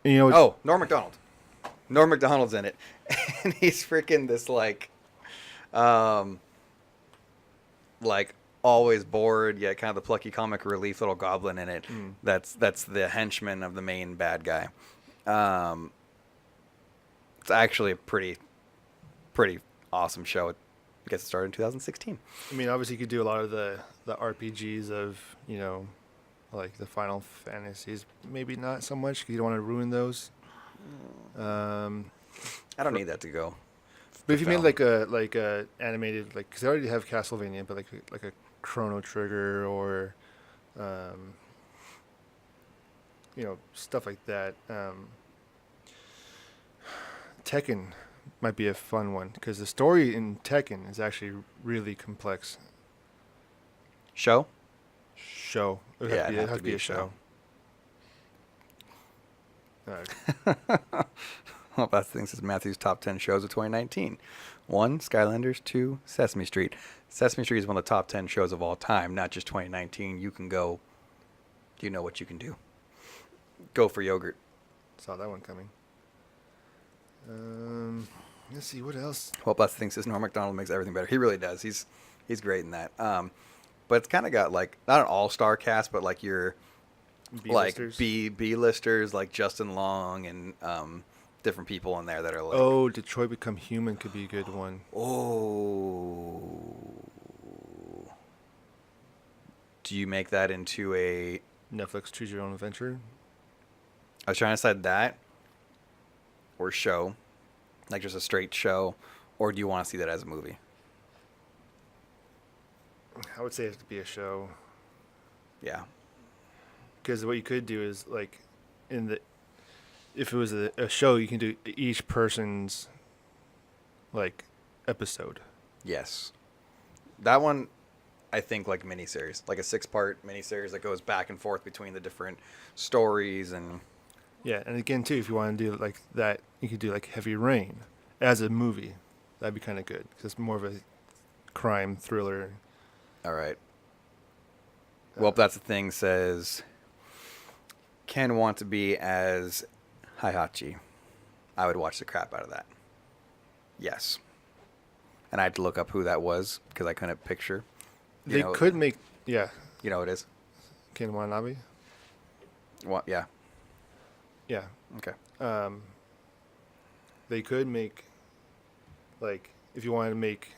know. Oh, Norm Macdonald. Norm Macdonald's in it, and he's freaking this like always bored yet kind of the plucky comic relief little goblin in it. That's the henchman of the main bad guy. It's actually a pretty awesome show. It gets started in 2016. I mean, obviously you could do a lot of the RPGs of, like the Final Fantasies. Maybe not so much because you don't want to ruin those. I don't need that to go. But if you film. made like a animated, because they already have Castlevania, but like a Chrono Trigger or stuff like that. Tekken might be a fun one because the story in Tekken is actually really complex. Show? Show. It would have to be a show. Well, that's the thing. Says Matthew's top 10 shows of 2019. 1, Skylanders. 2, Sesame Street. Sesame Street is one of the top 10 shows of all time, not just 2019. You can go. You know what you can do. Go for yogurt. Saw that one coming. Let's see, what else? Well, that's the thing. Says Norm Macdonald makes everything better. He really does. He's great in that. But it's kind of got like not an all-star cast, but like your B-listers? like B-listers like Justin Long and different people in there that are like. Oh, Detroit Become Human could be a good one. Oh. Do you make that into a... Netflix Choose Your Own Adventure. I was trying to decide that or show, like just a straight show, or do you want to see that as a movie? I would say it could be a show. Yeah. Because what you could do is, like, if it was a show, you can do each person's, like, episode. Yes. That one, I think, like miniseries, like a 6-part miniseries that goes back and forth between the different stories and... Yeah, and again, too, if you want to do like that, you could do, like, Heavy Rain as a movie. That'd be kind of good, because it's more of a crime thriller. All right. Well, that's the thing, says... Ken want to be as Heihachi. I would watch the crap out of that. Yes. And I had to look up who that was because I couldn't picture. They could make, yeah. You know who it is? Ken Watanabe? What? Yeah. Yeah. Okay. They could make, like, if you wanted to make,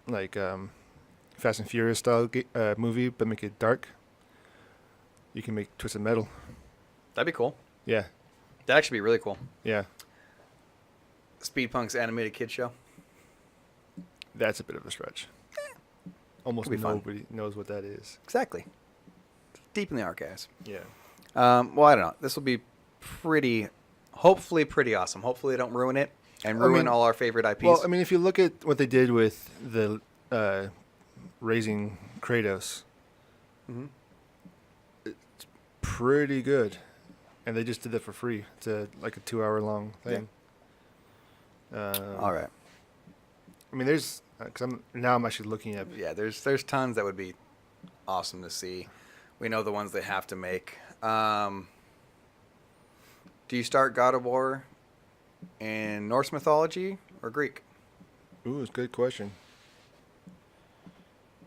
like, Fast and Furious style movie, but make it dark, you can make Twisted Metal. That'd be cool. Yeah. That'd actually be really cool. Yeah. Speed Punk's animated kid show. That's a bit of a stretch. Almost nobody knows what that is. Exactly. Deep in the archives. Yeah. Well, I don't know. This will be hopefully pretty awesome. Hopefully they don't ruin it and ruin all our favorite IPs. Well, I mean, if you look at what they did with the Raising Kratos, it's pretty good. And they just did that for free. It's like a 2-hour-long thing. Yeah. All right. I mean, there's... Because I'm actually looking at... Yeah, there's tons that would be awesome to see. We know the ones they have to make. Do you start God of War in Norse mythology or Greek? Ooh, it's a good question.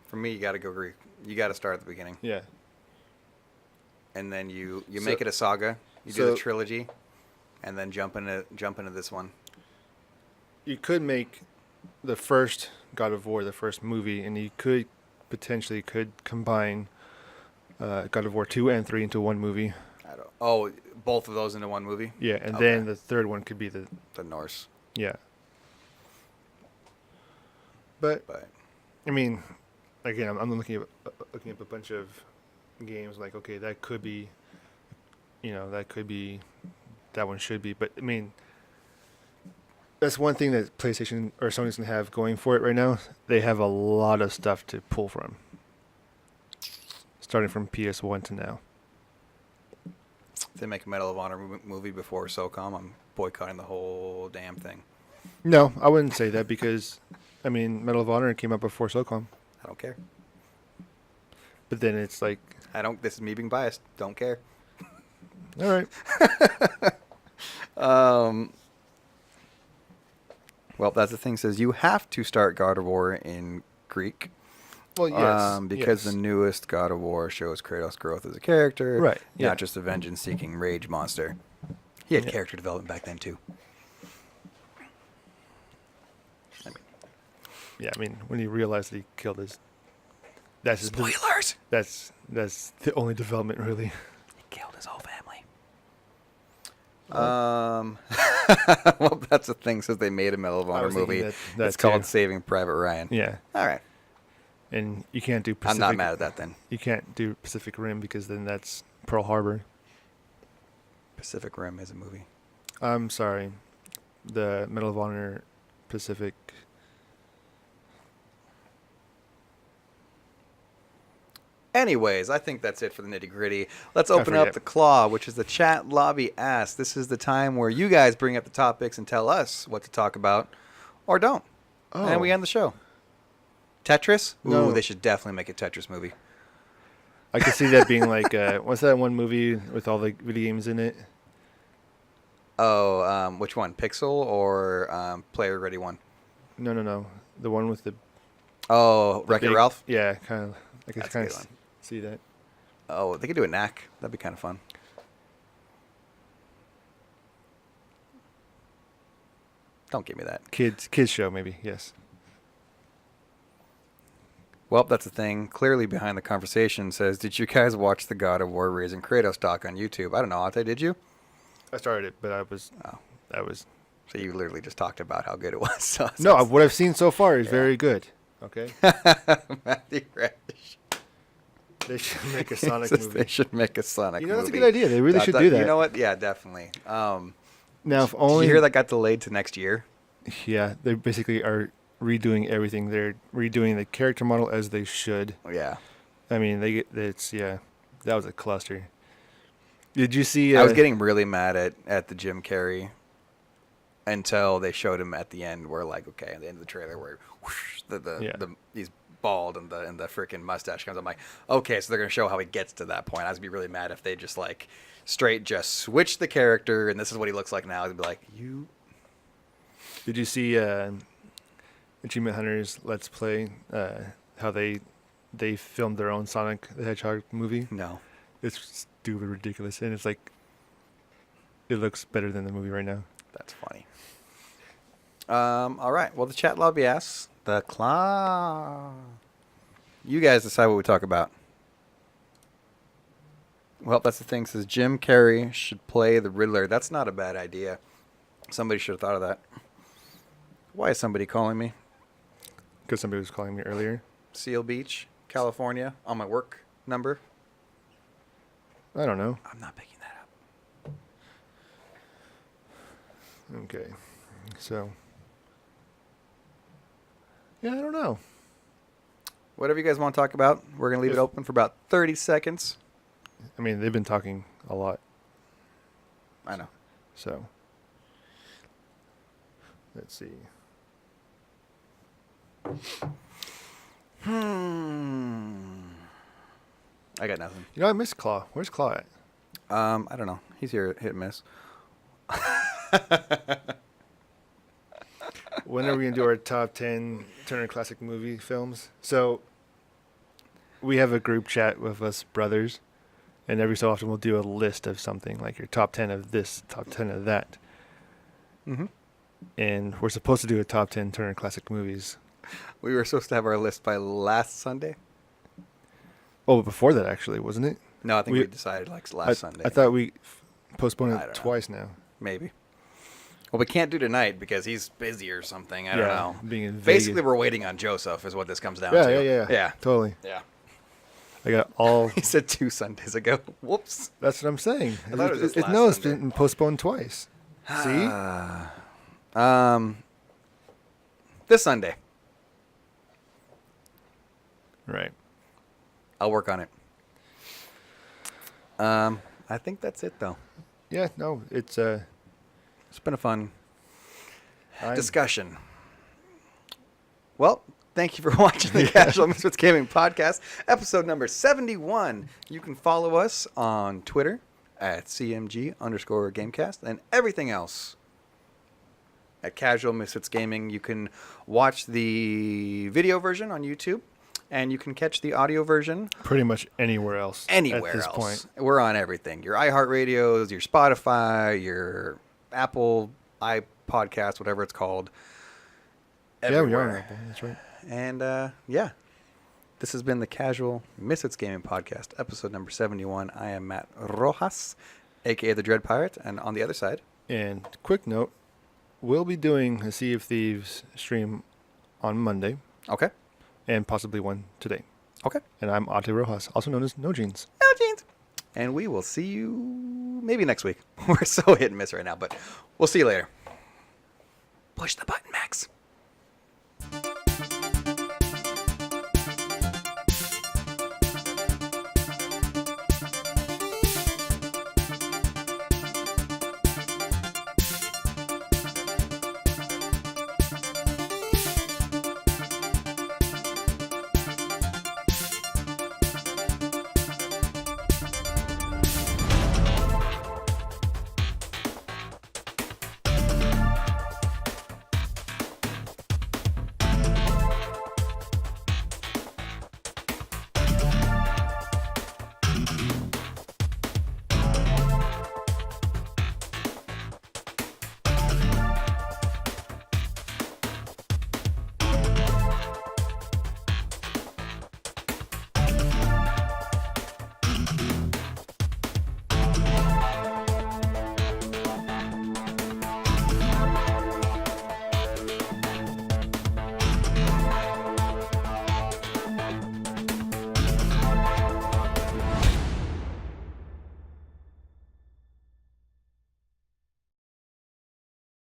For me, you got to go Greek. You got to start at the beginning. Yeah. And then you make it a saga. You do the trilogy, and then jump into this one. You could make the first God of War the first movie, and you could potentially combine God of War 2 and 3 into one movie. Both of those into one movie? Yeah, and then the third one could be the Norse. Yeah. But I mean, again, I'm looking up a bunch of games like, okay, that could be, that one should be. But I mean, that's one thing that PlayStation or Sony's gonna have going for it right now. They have a lot of stuff to pull from, starting from PS1 to now. If they make a Medal of Honor movie before SOCOM, I'm boycotting the whole damn thing. No, I wouldn't say that because, I mean, Medal of Honor came out before SOCOM. I don't care. But then it's like... This is me being biased. Don't care. All right. Well, that's the thing. Says you have to start God of War in Greek. Well, yes. Because the newest God of War shows Kratos' growth as a character. Right. Not just a vengeance-seeking rage monster. He had character development back then, too. I mean, when he realized that he killed his... That's Spoilers! That's the only development, really. He killed his whole family. Well, that's the thing. Says they made a Medal of Honor movie. It's called Saving Private Ryan. Yeah. All right. And you can't do Pacific... I'm not mad at that, then. You can't do Pacific Rim because then that's Pearl Harbor. Pacific Rim is a movie. I'm sorry. The Medal of Honor Pacific... Anyways, I think that's it for the Nitty Gritty. Let's open up the Claw, which is the chat lobby ask. This is the time where you guys bring up the topics and tell us what to talk about, or don't. Oh. And we end the show. Tetris? No. Ooh, they should definitely make a Tetris movie. I could see that being like, what's that one movie with all the video games in it? Oh, which one? Pixel or Player Ready one? No. The one with the... Oh, Wreck-It Ralph? Yeah, kind of. I could That's a kind good of one. see that. Oh, they could do a knack. That'd be kind of fun. Don't give me that. Kids show, maybe, yes. Well, that's the thing. Clearly behind the conversation says, did you guys watch the God of War Raising Kratos talk on YouTube? I don't know, Ate, did you? I started it, but that was... So you literally just talked about how good it was. So No, what I've seen so far is very good. Okay? Matthew Radish. They should make a Sonic Says movie. They should make a Sonic movie. That's a good idea. They really should do that. You know what? Yeah, definitely. Now, if Did only... you hear that got delayed to next year? Yeah, they basically are redoing everything. They're redoing the character model as they should. Yeah. I mean, that was a cluster. Did you see... I was getting really mad at the Jim Carrey until they showed him at the end where, like, okay, at the end of the trailer where whoosh, he's bald and the freaking mustache comes. I'm like, okay, so they're going to show how he gets to that point. I was going to be really mad if they just, like, straight just switch the character and this is what he looks like now. I'd be like, you... Did you see Achievement Hunter's Let's Play, how they filmed their own Sonic the Hedgehog movie? No. It's stupid ridiculous, and it's like, it looks better than the movie right now. That's funny. All right. Well, the chat lobby asks, the Claw. You guys decide what we talk about. Well, that's the thing. It says Jim Carrey should play the Riddler. That's not a bad idea. Somebody should have thought of that. Why is somebody calling me? Because somebody was calling me earlier. Seal Beach, California, on my work number. I don't know. I'm not picking that up. Okay. So. Yeah, I don't know. Whatever you guys want to talk about, we're going to leave it open for about 30 seconds. I mean, they've been talking a lot. I know. So. Let's see. I got nothing. You know, I miss Claw. Where's Claw at? I don't know. He's here at Hit and Miss. When are we going to do our top 10 Turner Classic Movie films? So, we have a group chat with us brothers, and every so often we'll do a list of something, like your top 10 of this, top 10 of that. Mm-hmm. And we're supposed to do a top 10 Turner Classic Movies. We were supposed to have our list by last Sunday. Oh, but before that, actually, wasn't it? No, I think we decided like last Sunday. I thought we postponed it twice now. Maybe. Well, we can't do tonight because he's busy or something. I don't know. Being in Basically, Vegas. we're waiting on Joseph is what this comes down Yeah, to. yeah. Totally. Yeah. I got all... He said 2 Sundays ago. Whoops. That's what I'm saying. I thought it was this last no, it's Sunday. been postponed twice. See? This Sunday. Right. I'll work on it. I think that's it, though. Yeah, no, it's been a fun discussion. Well, thank you for watching the Casual Misfits Gaming Podcast, episode number 71. You can follow us on Twitter at CMG_Gamecast and everything else at Casual Misfits Gaming. You can watch the video version on YouTube, and you can catch the audio version pretty much anywhere else. Anywhere at this else. point. We're on everything. Your iHeartRadios, your Spotify, your Apple iPodcast, whatever it's called. Everywhere. Yeah, we are on Apple. That's right. And, yeah. This has been the Casual Misfits Gaming Podcast, episode number 71. I am Matt Rojas, a.k.a. the Dread Pirate, and on the other side... And quick note, we'll be doing a Sea of Thieves stream on Monday. Okay. And possibly one today. Okay. And I'm Ate Rojas, also known as No Jeans. No Jeans. And we will see you maybe next week. We're so hit and miss right now, but we'll see you later. Push the button, Max.